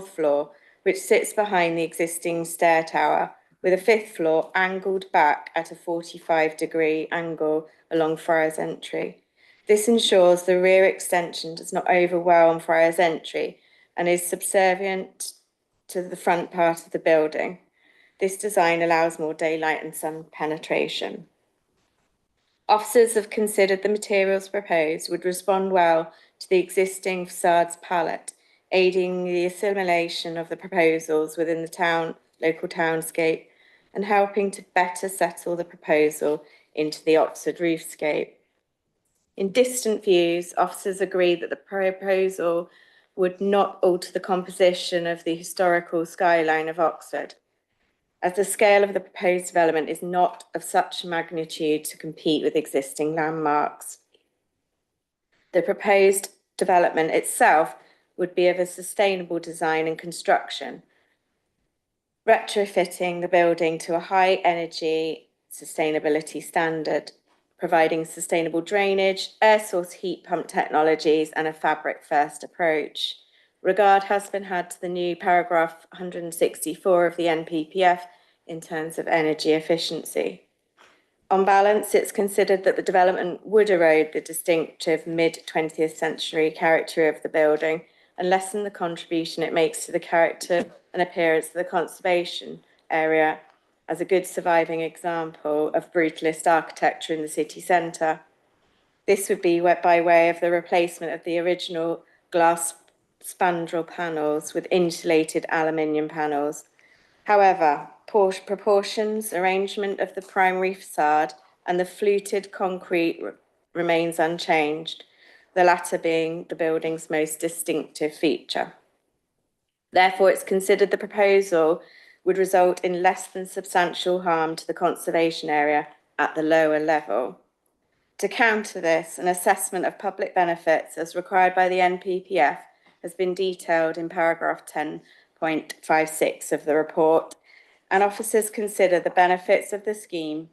floor, which sits behind the existing stair tower, with a fifth floor angled back at a 45-degree angle along Friars Entry. This ensures the rear extension does not overwhelm Friars Entry and is subservient to the front part of the building. This design allows more daylight and sun penetration. Officers have considered the materials proposed would respond well to the existing facade's palette, aiding the assimilation of the proposals within the local townscape and helping to better settle the proposal into the Oxford roofscape. In distant views, officers agree that the proposal would not alter the composition of the historical skyline of Oxford, as the scale of the proposed development is not of such magnitude to compete with existing landmarks. The proposed development itself would be of a sustainable design and construction, retrofitting the building to a high energy sustainability standard, providing sustainable drainage, air source heat pump technologies, and a fabric first approach. Regard has been had to the new paragraph 164 of the NPPF in terms of energy efficiency. On balance, it's considered that the development would erode the distinctive mid-20th century character of the building and lessen the contribution it makes to the character and appearance of the conservation area as a good surviving example of brutalist architecture in the city centre. This would be by way of the replacement of the original glass spandrel panels with insulated aluminium panels. However, proportions, arrangement of the primary facade and the fluted concrete remains unchanged, the latter being the building's most distinctive feature. Therefore, it's considered the proposal would result in less than substantial harm to the conservation area at the lower level. To counter this, an assessment of public benefits as required by the NPPF has been detailed in paragraph 10.56 of the report, and officers consider the benefits of the scheme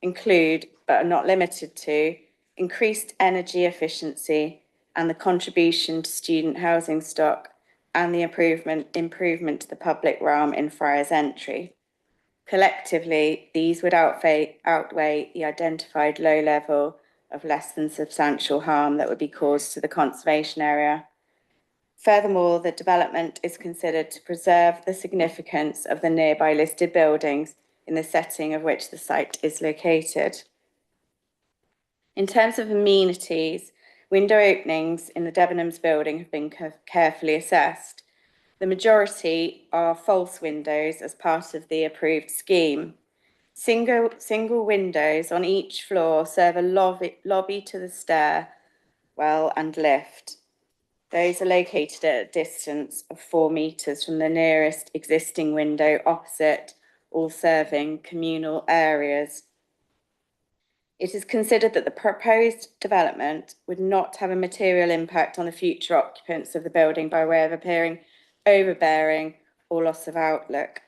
include, but are not limited to, increased energy efficiency and the contribution to student housing stock and the improvement to the public realm in Friars Entry. Collectively, these would outweigh the identified low level of less than substantial harm that would be caused to the conservation area. Furthermore, the development is considered to preserve the significance of the nearby listed buildings in the setting of which the site is located. In terms of amenities, window openings in the Debenhams building have been carefully assessed. The majority are false windows as part of the approved scheme. Single windows on each floor serve a lobby to the stairwell and lift. Those are located at a distance of 4 metres from the nearest existing window opposite, all serving communal areas. It is considered that the proposed development would not have a material impact on the future occupants of the building by way of appearing overbearing or loss of outlook.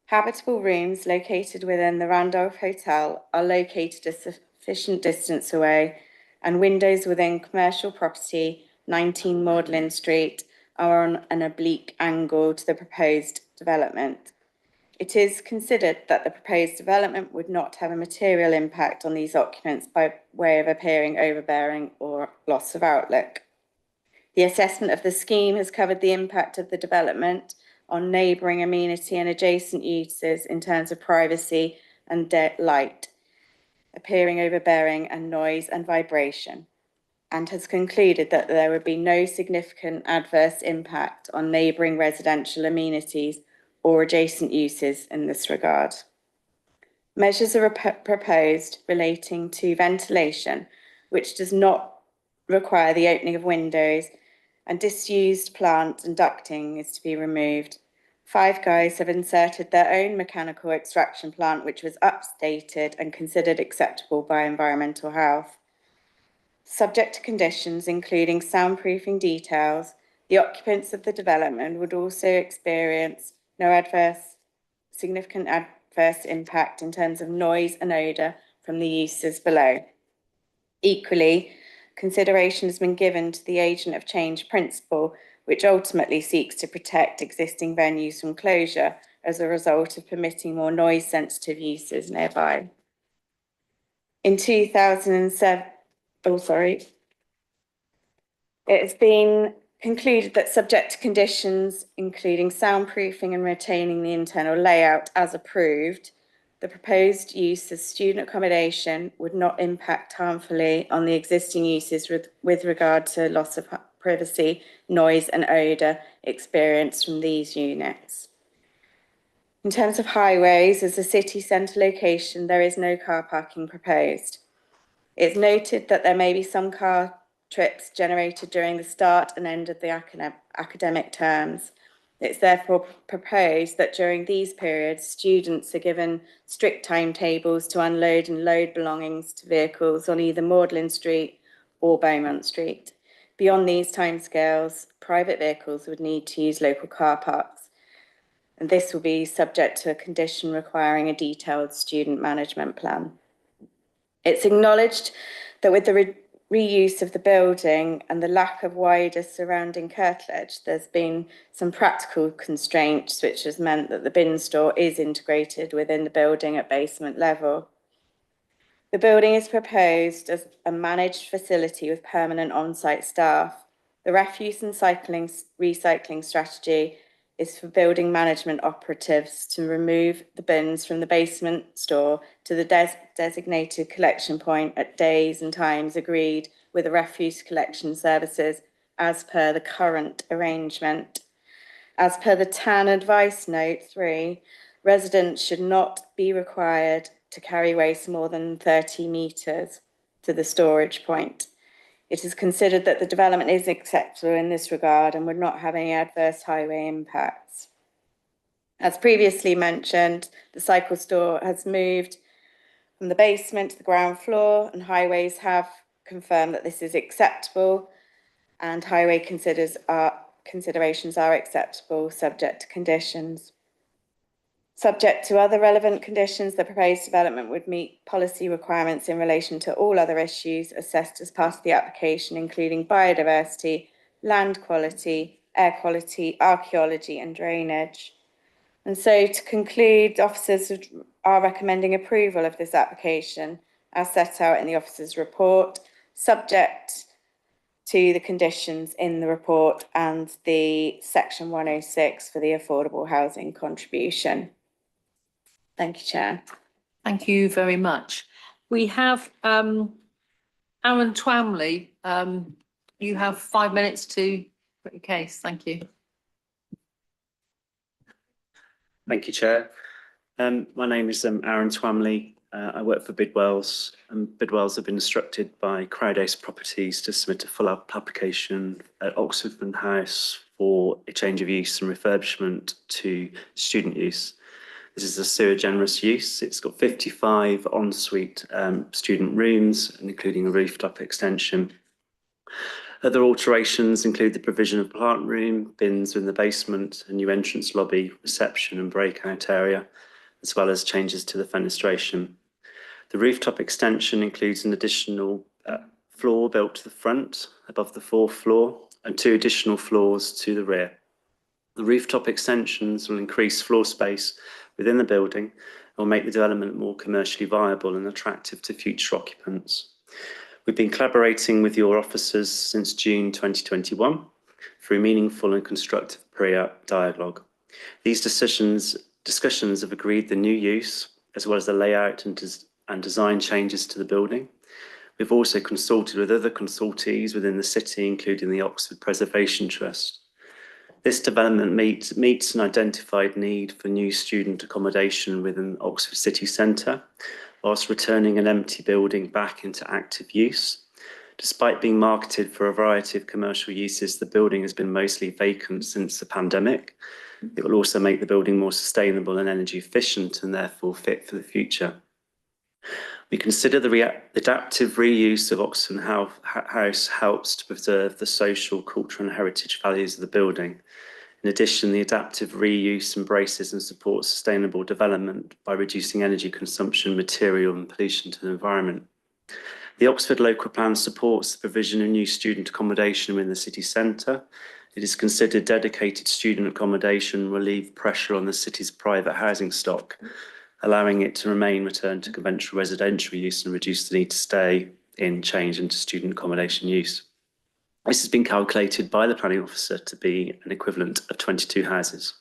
Habitable rooms located within the Randolph Hotel are located a sufficient distance away, and windows within commercial property 19 Magdalen Street are on an oblique angle to the proposed development. It is considered that the proposed development would not have a material impact on these occupants by way of appearing overbearing or loss of outlook. The assessment of the scheme has covered the impact of the development on neighbouring amenity and adjacent uses in terms of privacy and light, appearing overbearing and noise and vibration, and has concluded that there would be no significant adverse impact on neighbouring residential amenities or adjacent uses in this regard. Measures are proposed relating to ventilation, which does not require the opening of windows, and disused plant and ducting is to be removed. Five Guys have inserted their own mechanical extraction plant, which was updated and considered acceptable by environmental health. Subject to conditions including soundproofing details, the occupants of the development would also experience no significant adverse impact in terms of noise and odour from the uses below. Equally, consideration has been given to the agent of change principle, which ultimately seeks to protect existing venues from closure as a result of permitting more noise-sensitive uses nearby. In 2007, it has been concluded that subject to conditions, including soundproofing and retaining the internal layout as approved, the proposed use as student accommodation would not impact harmfully on the existing uses with regard to loss of privacy, noise and odour experienced from these units. In terms of highways, as a city centre location, there is no car parking proposed. It's noted that there may be some car trips generated during the start and end of the academic terms. It's therefore proposed that during these periods, students are given strict timetables to unload and load belongings to vehicles on either Magdalen Street or Beaumont Street. Beyond these timescales, private vehicles would need to use local car parks, and this will be subject to a condition requiring a detailed student management plan. It's acknowledged that with the reuse of the building and the lack of wider surrounding curtilage, there's been some practical constraints which has meant that the bin store is integrated within the building at basement level. The building is proposed as a managed facility with permanent on-site staff. The refuse and recycling strategy is for building management operatives to remove the bins from the basement store to the designated collection point at days and times agreed with the refuse collection services as per the current arrangement. As per the TAN Advice Note 3, residents should not be required to carry waste more than 30 metres to the storage point. It is considered that the development is acceptable in this regard and would not have any adverse highway impacts. As previously mentioned, the cycle store has moved from the basement to the ground floor, and highways have confirmed that this is acceptable, and highway considerations are acceptable subject to conditions. Subject to other relevant conditions, the proposed development would meet policy requirements in relation to all other issues assessed as part of the application, including biodiversity, land quality, air quality, archaeology and drainage. And so to conclude, officers are recommending approval of this application as set out in the officer's report, subject to the conditions in the report and the section 106 for the affordable housing contribution. Thank you, Chair. Thank you very much. We have Aaron Twamley. You have 5 minutes to put your case. Thank you. Thank you, Chair. My name is Aaron Twamley. I work for Bidwells, and Bidwells have been instructed by Crowdace Properties to submit a full-up application at Oxford House for a change of use and refurbishment to student use. This is a sui generis use. It's got 55 ensuite student rooms, including a rooftop extension. Other alterations include the provision of plant room, bins in the basement, a new entrance lobby, reception and breakout area, as well as changes to the fenestration. The rooftop extension includes an additional floor built to the front above the fourth floor and 2 additional floors to the rear. The rooftop extensions will increase floor space within the building and will make the development more commercially viable and attractive to future occupants. We've been collaborating with your officers since June 2021 through meaningful and constructive dialogue. These discussions have agreed the new use, as well as the layout and design changes to the building. We've also consulted with other consultees within the city, including the Oxford Preservation Trust. This development meets an identified need for new student accommodation within Oxford City Centre, whilst returning an empty building back into active use. Despite being marketed for a variety of commercial uses, the building has been mostly vacant since the pandemic. It will also make the building more sustainable and energy efficient and therefore fit for the future. We consider the adaptive reuse of Oxford House helps to preserve the social, cultural and heritage values of the building. In addition, the adaptive reuse embraces and supports sustainable development by reducing energy consumption, material and pollution to the environment. The Oxford Local Plan supports the provision of new student accommodation within the city centre. It is considered dedicated student accommodation will relieve pressure on the city's private housing stock, allowing it to remain returned to conventional residential use and reduce the need to stay in change into student accommodation use. This has been calculated by the planning officer to be an equivalent of 22 houses.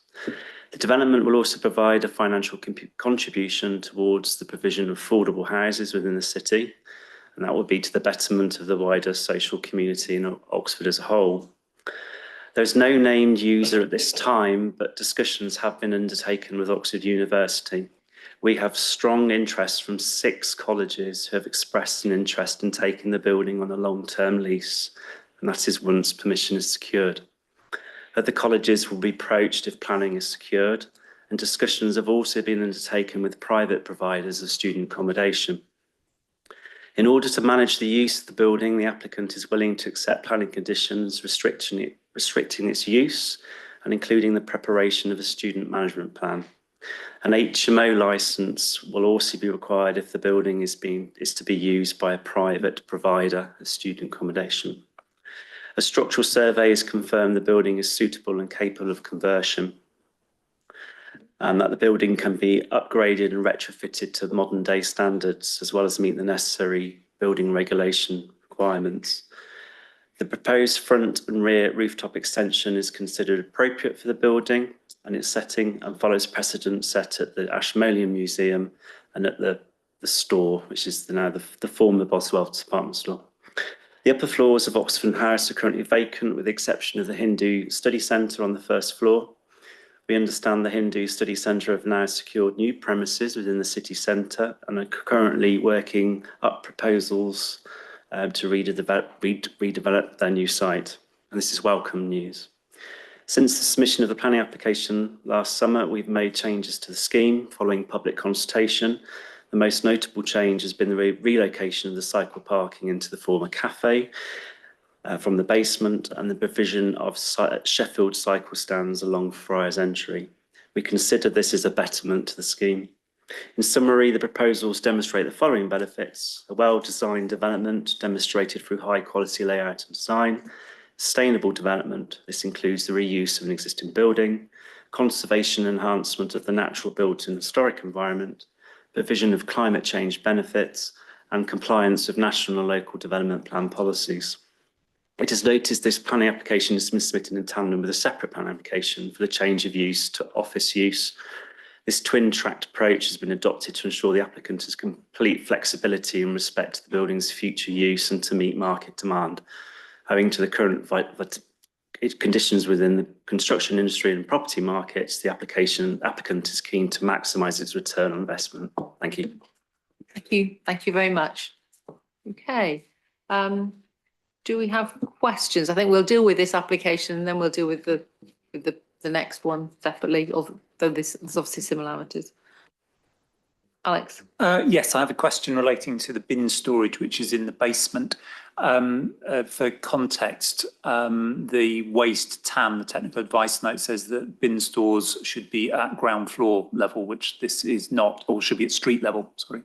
The development will also provide a financial contribution towards the provision of affordable houses within the city, and that will be to the betterment of the wider social community in Oxford as a whole. There's no named user at this time, but discussions have been undertaken with Oxford University. We have strong interest from 6 colleges who have expressed an interest in taking the building on a long-term lease, and that is once permission is secured. Other colleges will be approached if planning is secured, and discussions have also been undertaken with private providers of student accommodation. In order to manage the use of the building, the applicant is willing to accept planning conditions restricting its use and including the preparation of a student management plan. An HMO licence will also be required if the building is to be used by a private provider of student accommodation. A structural survey has confirmed the building is suitable and capable of conversion, and that the building can be upgraded and retrofitted to modern day standards, as well as meet the necessary building regulation requirements. The proposed front and rear rooftop extension is considered appropriate for the building and its setting, and follows precedent set at the Ashmolean Museum and at the store, which is now the former Boswell department store. The upper floors of Oxford House are currently vacant, with the exception of the Hindu Study Centre on the first floor. We understand the Hindu Study Centre have now secured new premises within the city centre and are currently working up proposals to redevelop their new site. And this is welcome news. Since the submission of the planning application last summer, we've made changes to the scheme following public consultation. The most notable change has been the relocation of the cycle parking into the former cafe from the basement and the provision of Sheffield cycle stands along Friars Entry. We consider this as a betterment to the scheme. In summary, the proposals demonstrate the following benefits: a well-designed development demonstrated through high-quality layout and design, sustainable development, this includes the reuse of an existing building, conservation and enhancement of the natural built and historic environment, provision of climate change benefits, and compliance with national and local development plan policies. It is noticed this planning application has been submitted in tandem with a separate planning application for the change of use to office use. This twin-tracked approach has been adopted to ensure the applicant has complete flexibility in respect to the building's future use and to meet market demand. Owing to the current conditions within the construction industry and property markets, the applicant is keen to maximise its return on investment. Thank you. Thank you. Thank you very much. Okay. Do we have questions? I think we'll deal with this application and then we'll deal with the next one separately, although there's obviously similarities. Alex? Yes, I have a question relating to the bin storage, which is in the basement. For context, the waste TAM, the technical advice note, says that bin stores should be at ground floor level, which this is not, or should be at street level, sorry.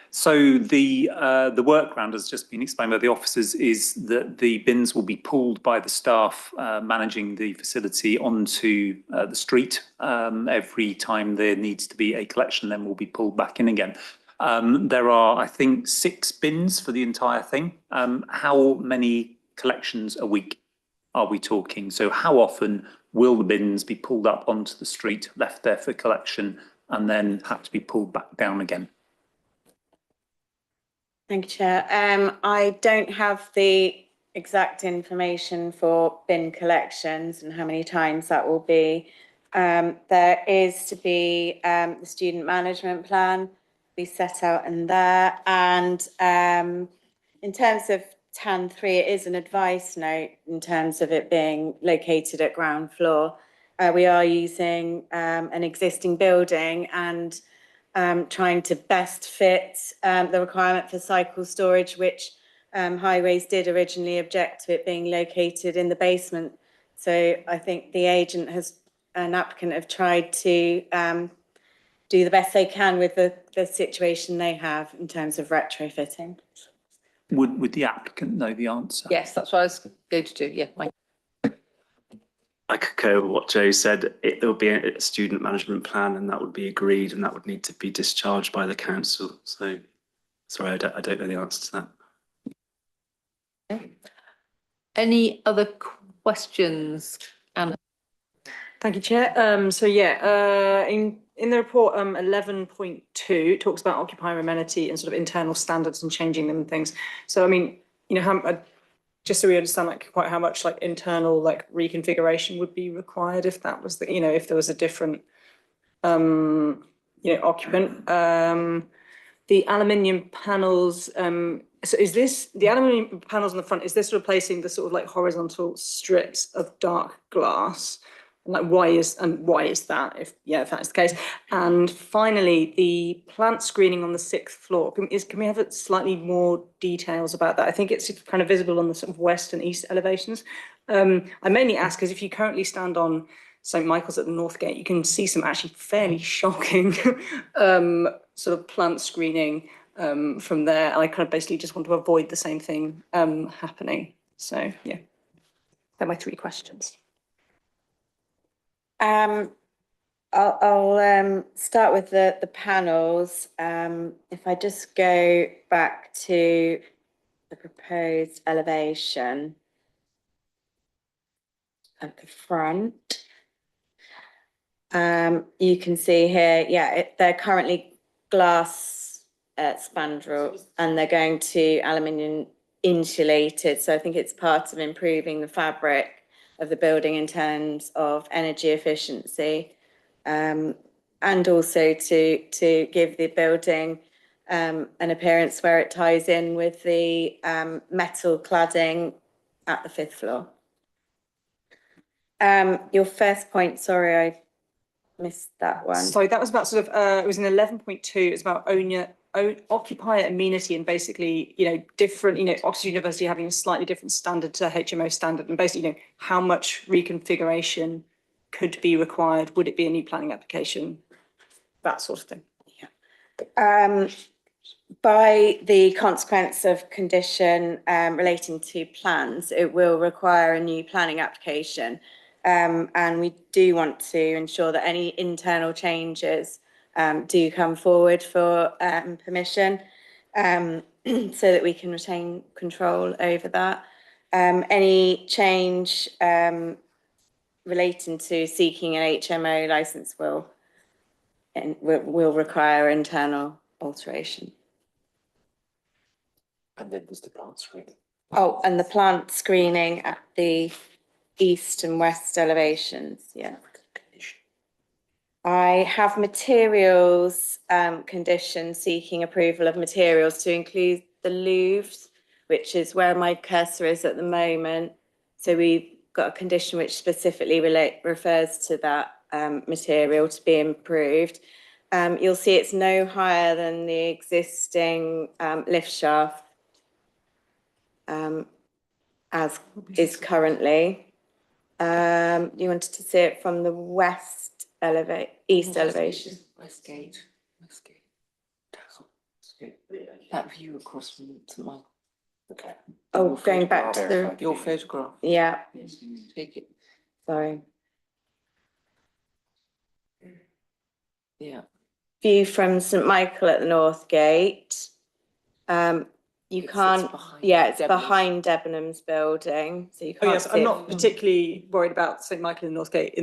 So the workaround has just been explained by the officers is that the bins will be pulled by the staff managing the facility onto the street. Every time there needs to be a collection, then will be pulled back in again. There are, I think, 6 bins for the entire thing. How many collections a week are we talking? So how often will the bins be pulled up onto the street, left there for collection, and then have to be pulled back down again? Thank you, Chair. I don't have the exact information for bin collections and how many times that will be. There is to be the student management plan be set out in there. And in terms of TAN 3, it is an advice note in terms of it being located at ground floor. We are using an existing building and trying to best fit the requirement for cycle storage, which Highways did originally object to it being located in the basement So I think the agent an applicant have tried to do the best they can with the situation they have in terms of retrofitting. Would the applicant know the answer? Yes, that's what I was going to do, yeah. I could go with what Joe said. There would be a student management plan and that would be agreed and that would need to be discharged by the council. So, sorry, I don't know the answer to that. Any other questions? Anna? Thank you, Chair. So yeah, in the report 11.2, it talks about occupier amenity and sort of internal standards and changing them and things. So I mean, you know, just so we understand like quite how much like internal like reconfiguration would be required if that was the, you know, if there was a different you know, occupant. The aluminium panels, so is this, the aluminium panels on the front, is this replacing the sort of like horizontal strips of dark glass? And like why is that, if that is the case? And finally, the plant screening on the 6th floor, can we have slightly more details about that? I think it's kind of visible on the sort of west and east elevations. I mainly ask because if you currently stand on St Michael's at the North Gate, you can see some actually fairly shocking sort of plant screening from there. And I kind of basically just want to avoid the same thing happening. So yeah, they're my 3 questions. I'll start with the panels. If I just go back to the proposed elevation at the front, you can see here, they're currently glass spandrel and they're going to aluminium insulated. So I think it's part of improving the fabric of the building in terms of energy efficiency, and also to give the building an appearance where it ties in with the metal cladding at the 5th floor. Your first point, sorry, I missed that one. Sorry, that was about sort of, it was in 11.2, it's about occupier amenity and basically, you know, different, you know, Oxford University having a slightly different standard to HMO standard and basically, you know, how much reconfiguration could be required? Would it be a new planning application? That sort of thing. Yeah. By the consequence of condition relating to plans, it will require a new planning application. And we do want to ensure that any internal changes do come forward for permission so that we can retain control over that. Any change relating to seeking an HMO licence will require internal alteration. And then there's the plant screening. Oh, and the plant screening at the east and west elevations, yeah. I have materials condition seeking approval of materials to include the louvres, which is where my cursor is at the moment. So we've got a condition which specifically refers to that material to be improved. You'll see it's no higher than the existing lift shaft as is currently. You wanted to see it from the east elevation. West Gate. That view across from St Michael. Okay. Oh, going back to your photograph. Yeah. Take it. Sorry. Yeah. View from St Michael at the North Gate. You can't, it's behind Debenhams building, so you can't. Oh yes, I'm not particularly worried about St Michael and Northgate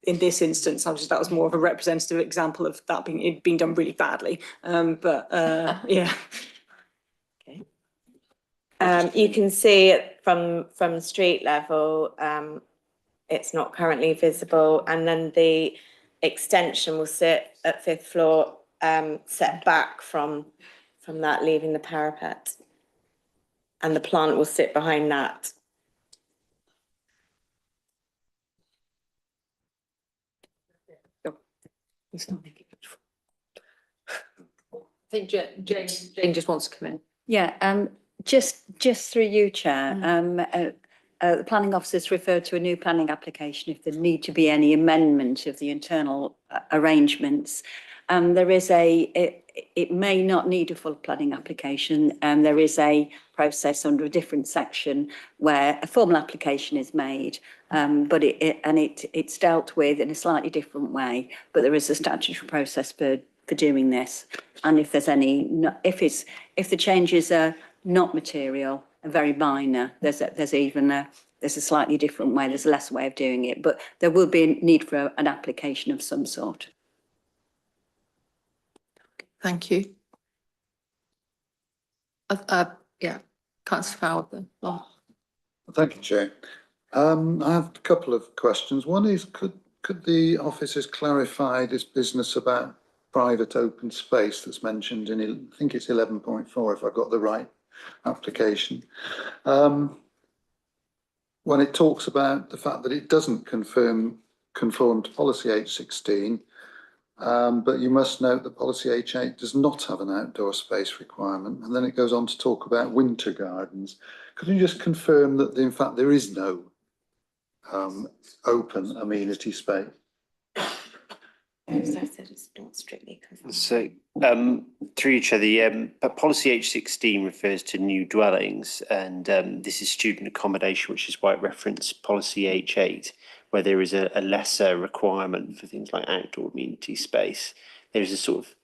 in this instance. That was more of a representative example of that being done really badly. Yeah. Okay. You can see it from street level. It's not currently visible, and then the extension will sit at 5th floor, set back from that, leaving the parapet, and the plant will sit behind that. I think Jane just wants to come in. Yeah, just through you, Chair. the planning officers refer to a new planning application if there need to be any amendment of the internal arrangements. There is it may not need a full planning application, and there is a process under a different section where a formal application is made, but it's dealt with in a slightly different way. But there is a statutory process for doing this, and if there's any, if the changes are not material and very minor, there's a slightly different way. There's a less way of doing it, but there will be a need for an application of some sort. Thank you. Yeah, Councillor Fowler. Thank you, Chair. I have a couple of questions. One is, could the officers clarify this business about private open space that's mentioned in, I think it's 11.4, if I got the right application. When it talks about the fact that it doesn't conform to policy H16, but you must note that policy H8 does not have an outdoor space requirement. And then it goes on to talk about winter gardens. Could you just confirm that in fact there is no open amenity space? So, through each other, but policy H16 refers to new dwellings, and this is student accommodation, which is why it referenced policy H8, where there is a lesser requirement for things like outdoor amenity space. There's a sort of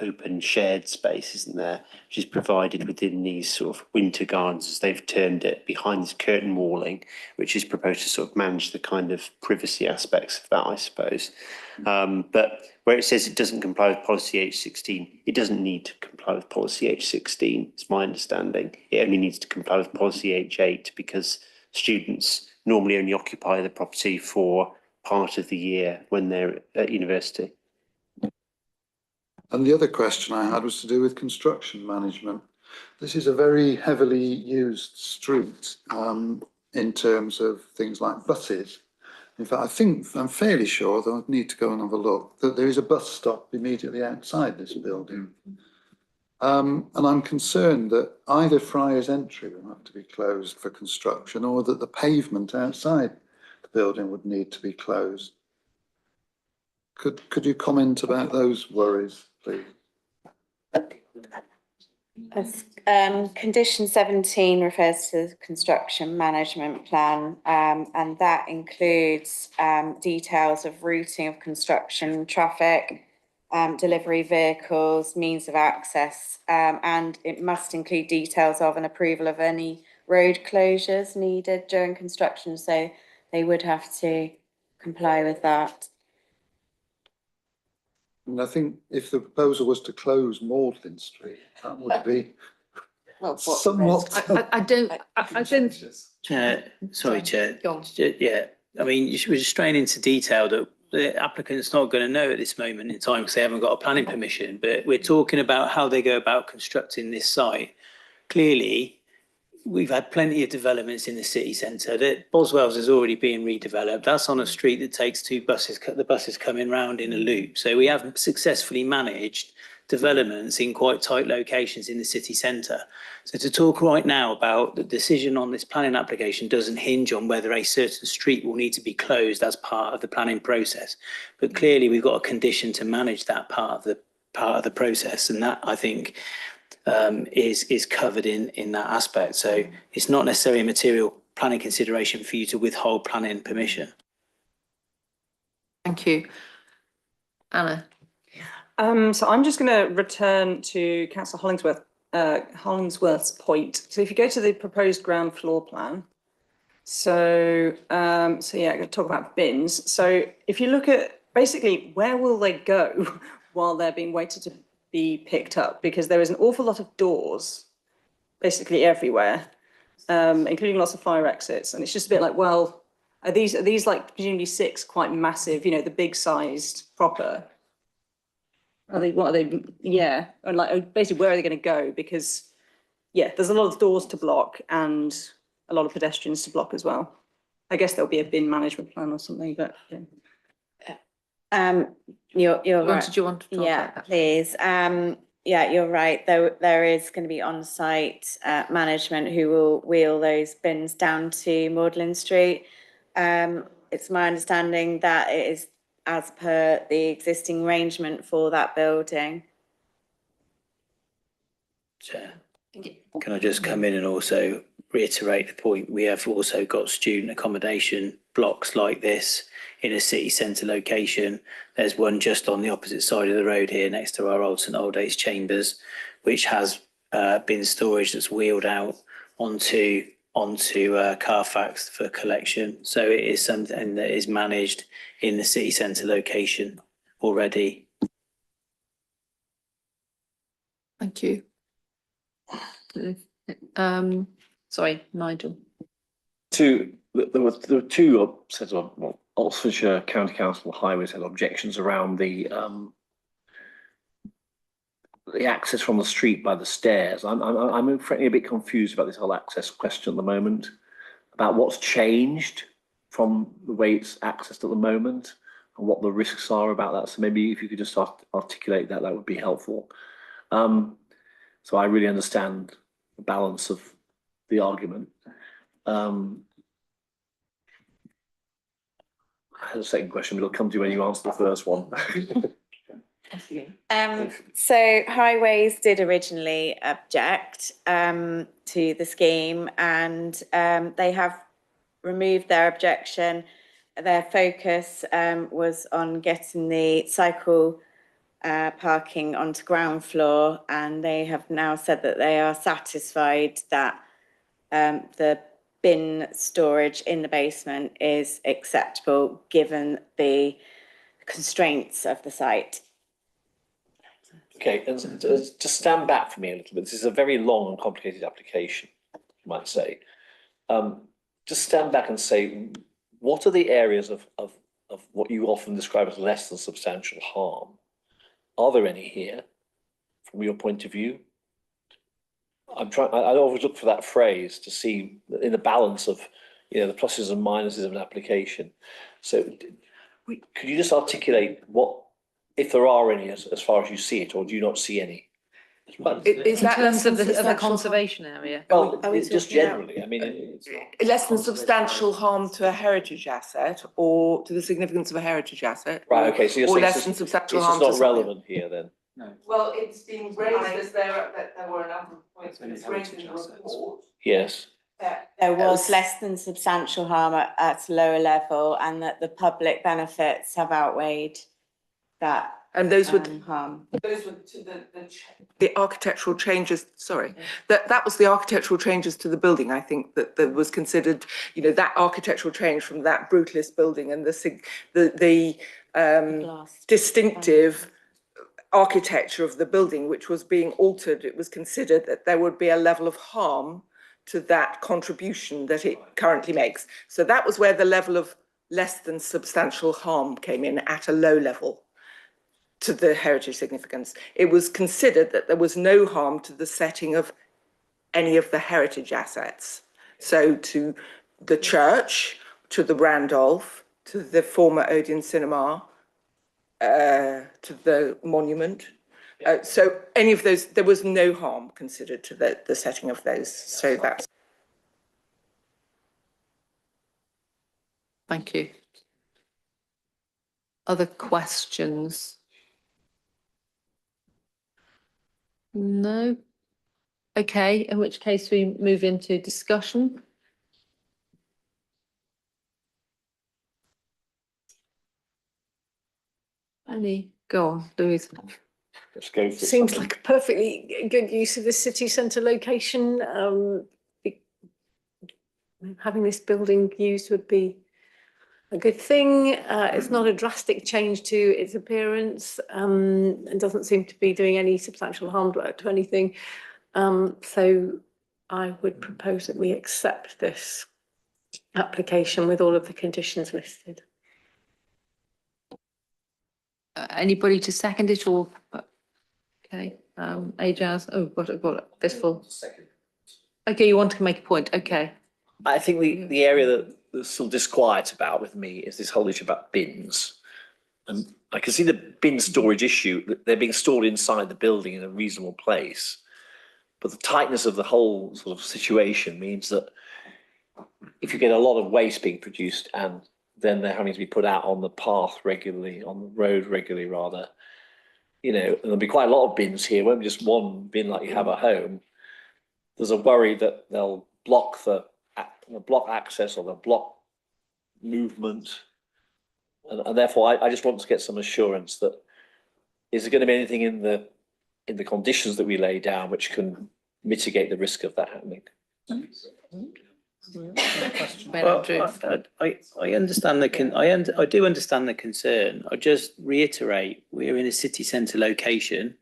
open shared space, isn't there, which is provided within these sort of winter gardens, as they've termed it, behind this curtain walling, which is proposed to sort of manage the kind of privacy aspects of that, I suppose. But where it says it doesn't comply with policy H16, it doesn't need to comply with policy H16, it's my understanding. It only needs to comply with policy H8 because students normally only occupy the property for part of the year when they're at university. And the other question I had was to do with construction management. This is a very heavily used street in terms of things like buses. In fact, I'm fairly sure, though I'd need to go and have a look, that there is a bus stop immediately outside this building. And I'm concerned that either Friars Entry will have to be closed for construction, or that the pavement outside the building would need to be closed. Could you comment about those worries, please? Condition 17 refers to the construction management plan, and that includes details of routing of construction traffic, delivery vehicles, means of access, and it must include details of an approval of any road closures needed during construction, so they would have to comply with that. And I think if the proposal was to close Magdalen Street, that would be somewhat. I don't. Chair, sorry, Chair. Yeah, I mean, we're just straying into detail that the applicant's not going to know at this moment in time because they haven't got a planning permission. But we're talking about how they go about constructing this site. Clearly, we've had plenty of developments in the city centre. That Boswell's is already being redeveloped. That's on a street that takes two buses, the buses coming round in a loop. So we have successfully managed developments in quite tight locations in the city centre. So to talk right now about the decision on this planning application doesn't hinge on whether a certain street will need to be closed as part of the planning process. But clearly we've got a condition to manage that part of the process, and that, I think, is covered in that aspect. So it's not necessarily a material planning consideration for you to withhold planning permission. Thank you. Anna. So I'm just going to return to Councillor Hollingsworth's point. So if you go to the proposed ground floor plan, so yeah, I'm going to talk about bins. So if you look at basically where will they go while they're being waited to be picked up, because there is an awful lot of doors basically everywhere, including lots of fire exits, and it's just a bit like, well, are these like presumably 6 quite massive, you know, the big sized proper? Are they, what are they? Yeah, and like basically where are they going to go? Because yeah, there's a lot of doors to block and a lot of pedestrians to block as well. I guess there'll be a bin management plan or something, but yeah. You're right. Did you want to talk about that? Please. yeah, you're right. There is going to be on-site management who will wheel those bins down to Magdalen Street. It's my understanding that it is as per the existing arrangement for that building. Chair, can I just come in and also reiterate the point? We have also got student accommodation blocks like this in a city centre location. There's one just on the opposite side of the road here next to our old St Aldate's Chambers, which has bin storage that's wheeled out onto Carfax for collection. So it is something that is managed in the city centre location already. Thank you. Sorry, Nigel. There were two sets of Oxfordshire County Council Highways had objections around the access from the street by the stairs. I'm frankly a bit confused about this whole access question at the moment, about what's changed from the way it's accessed at the moment and what the risks are about that. So maybe if you could just articulate that, that would be helpful. So I really understand the balance of the argument. I had a second question, but it'll come to you when you answer the first one. So Highways did originally object to the scheme, and they have removed their objection. Their focus was on getting the cycle parking onto ground floor, and they have now said that they are satisfied that the bin storage in the basement is acceptable given the constraints of the site. Okay, and to stand back from me a little bit, this is a very long and complicated application, you might say. Just stand back and say, what are the areas of what you often describe as less than substantial harm? Are there any here, from your point of view? I always look for that phrase to see in the balance of, the pluses and minuses of an application. So could you just articulate what, if there are any, as far as you see it, or do you not see any? Is that in terms of the conservation area? Well, just generally, I mean, it's less than substantial harm to a heritage asset or to the significance of a heritage asset. right. Okay, so you're or saying less than substantial harm it's to not relevant here then. No. Well, it's been raised as there were a number of points, but it's raised in the report. Yes. There was less than substantial harm at a lower level, and that the public benefits have outweighed that. And those were harm. Those were to the architectural changes. Sorry, that was the architectural changes to the building. I think that was considered, that architectural change from that brutalist building and the distinctive architecture of the building, which was being altered. It was considered that there would be a level of harm to that contribution that it currently makes. So that was where the level of less than substantial harm came in at a low level to the heritage significance. It was considered that there was no harm to the setting of any of the heritage assets. So to the church, to the Randolph, to the former Odeon Cinema, to the monument. So any of those, there was no harm considered to the setting of those. So that's. Thank you. Other questions? No? Okay, in which case we move into discussion. Go on, Louise. Let's go for Seems like a perfectly good use of the city centre location. Having this building used would be a good thing. It's not a drastic change to its appearance, and doesn't seem to be doing any substantial harm to anything. So I would propose that we accept this application with all of the conditions listed. Anybody to second it or? Okay, Ajaz, I've got it, this full. Okay, you want to make a point, okay. I think the area that's still disquiet about with me is this whole issue about bins. And I can see the bin storage issue, that they're being stored inside the building in a reasonable place. But the tightness of the whole sort of situation means that if you get a lot of waste being produced and then they're having to be put out on the path regularly, on the road regularly rather, you know, there'll be quite a lot of bins here, won't be just one bin like you have at home. There's a worry that they'll block block access or they'll block movement. And therefore, I just want to get some assurance that is there going to be anything in the conditions that we lay down which can mitigate the risk of that happening? Well, I understand I do understand the concern. I just reiterate, we're in a city centre location,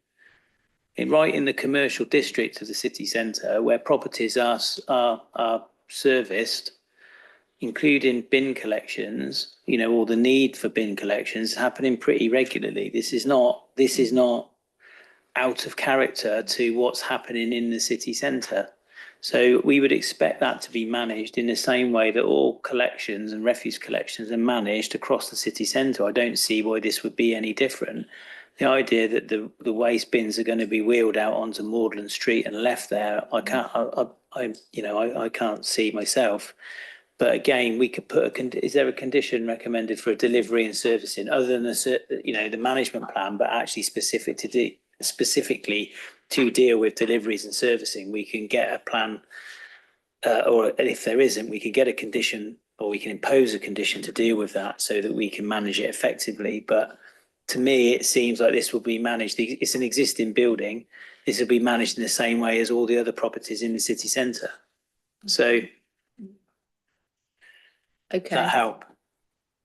right in the commercial district of the city centre, where properties are serviced, including bin collections. You know, or the need for bin collections happening pretty regularly. This is not out of character to what's happening in the city centre. So we would expect that to be managed in the same way that all collections and refuse collections are managed across the city centre. I don't see why this would be any different. The idea that the waste bins are going to be wheeled out onto Magdalen Street and left there, I can't see myself. But again, we could put is there a condition recommended for a delivery and servicing other than the management plan, but actually specifically to deal with deliveries and servicing? We can get a plan, or if there isn't, we can get a condition, or we can impose a condition to deal with that so that we can manage it effectively. But to me, it seems like this will be managed. It's an existing building. This will be managed in the same way as all the other properties in the city centre. So. Okay. Does that help?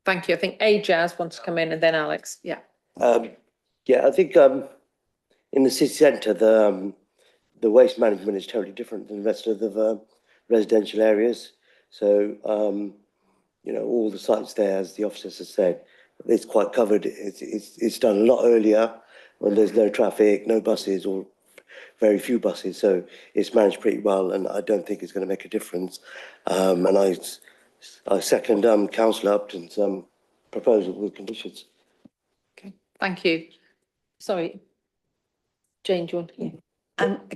Thank you. I think Ajaz wants to come in and then Alex. Yeah. Yeah, I think in the city centre, the waste management is totally different than the rest of the residential areas. So, you know, all the sites there, as the officers have said, it's quite covered. It's done a lot earlier when there's no traffic, no buses, or very few buses. So it's managed pretty well, and I don't think it's going to make a difference. And I second Councillor Upton's proposal with conditions. Okay, thank you. Sorry, Jane, do you want to?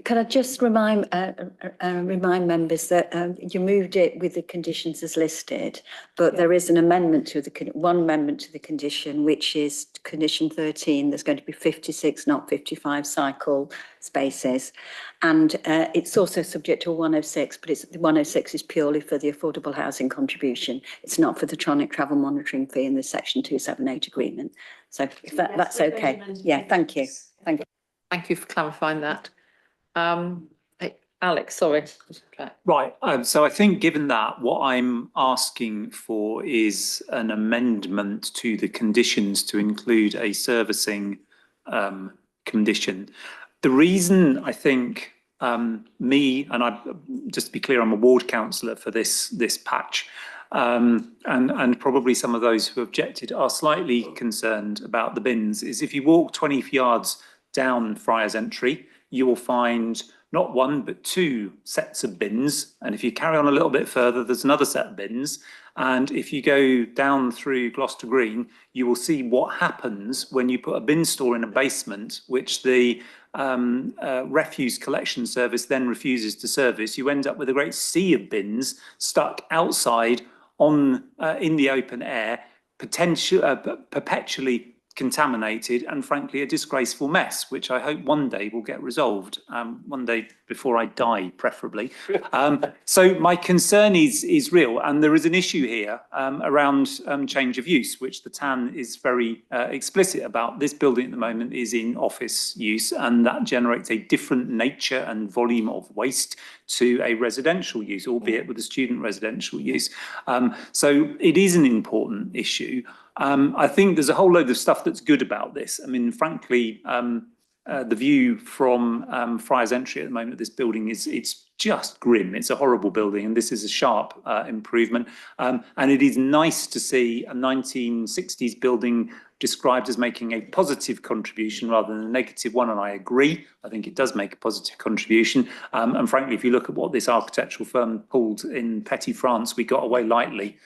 Can I just remind members that you moved it with the conditions as listed, but there is an amendment to one amendment to the condition, which is condition 13. There's going to be 56, not 55 cycle spaces. And it's also subject to a 106, but the 106 is purely for the affordable housing contribution. It's not for the tronic travel monitoring fee in the section 278 agreement. So if that's okay. Yeah, thank you. Thank you. Thank you for clarifying that. Alex, sorry. Right, so I think given that, what I'm asking for is an amendment to the conditions to include a servicing condition. The reason I think just to be clear, I'm a ward councillor for this patch, and probably some of those who objected are slightly concerned about the bins, is if you walk 20 yards down Friars Entry, you will find not one, but two sets of bins. And if you carry on a little bit further, there's another set of bins. And if you go down through Gloucester Green, you will see what happens when you put a bin store in a basement, which the refuse collection service then refuses to service. You end up with a great sea of bins stuck outside in the open air, perpetually contaminated, and frankly a disgraceful mess, which I hope one day will get resolved, one day before I die preferably. So my concern is real, and there is an issue here around change of use, which the TAN is very explicit about. This building at the moment is in office use, and that generates a different nature and volume of waste to a residential use, albeit with a student residential use. So it is an important issue. I think there's a whole load of stuff that's good about this. I mean, frankly, the view from Friars Entry at the moment of this building it's just grim. It's a horrible building, and this is a sharp improvement. And it is nice to see a 1960s building described as making a positive contribution rather than a negative one, and I agree. I think it does make a positive contribution. And frankly, if you look at what this architectural firm pulled in Petit France, we got away lightly.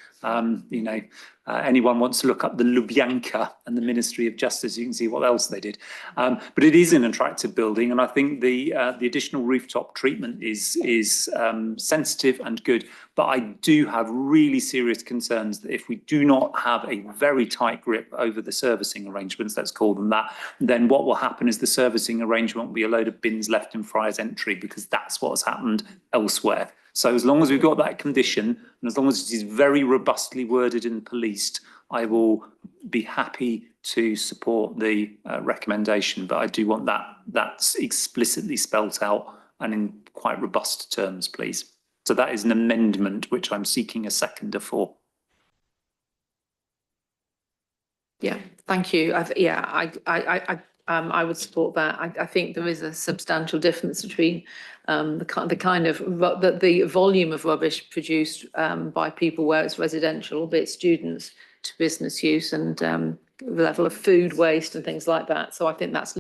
Anyone wants to look up the Lubyanka and the Ministry of Justice, you can see what else they did. But it is an attractive building, and I think the additional rooftop treatment is sensitive and good. But I do have really serious concerns that if we do not have a very tight grip over the servicing arrangements, let's call them that, then what will happen is the servicing arrangement will be a load of bins left in Friar's Entry, because that's what's happened elsewhere. So as long as we've got that condition, and as long as it is very robustly worded and policed, I will be happy to support the recommendation. But I do want that's explicitly spelt out and in quite robust terms, please. So that is an amendment which I'm seeking a seconder for. Yeah, thank you. I would support that. I think there is a substantial difference between the volume of rubbish produced by people where it's residential, albeit students, to business use, and the level of food waste and things like that. So I think that's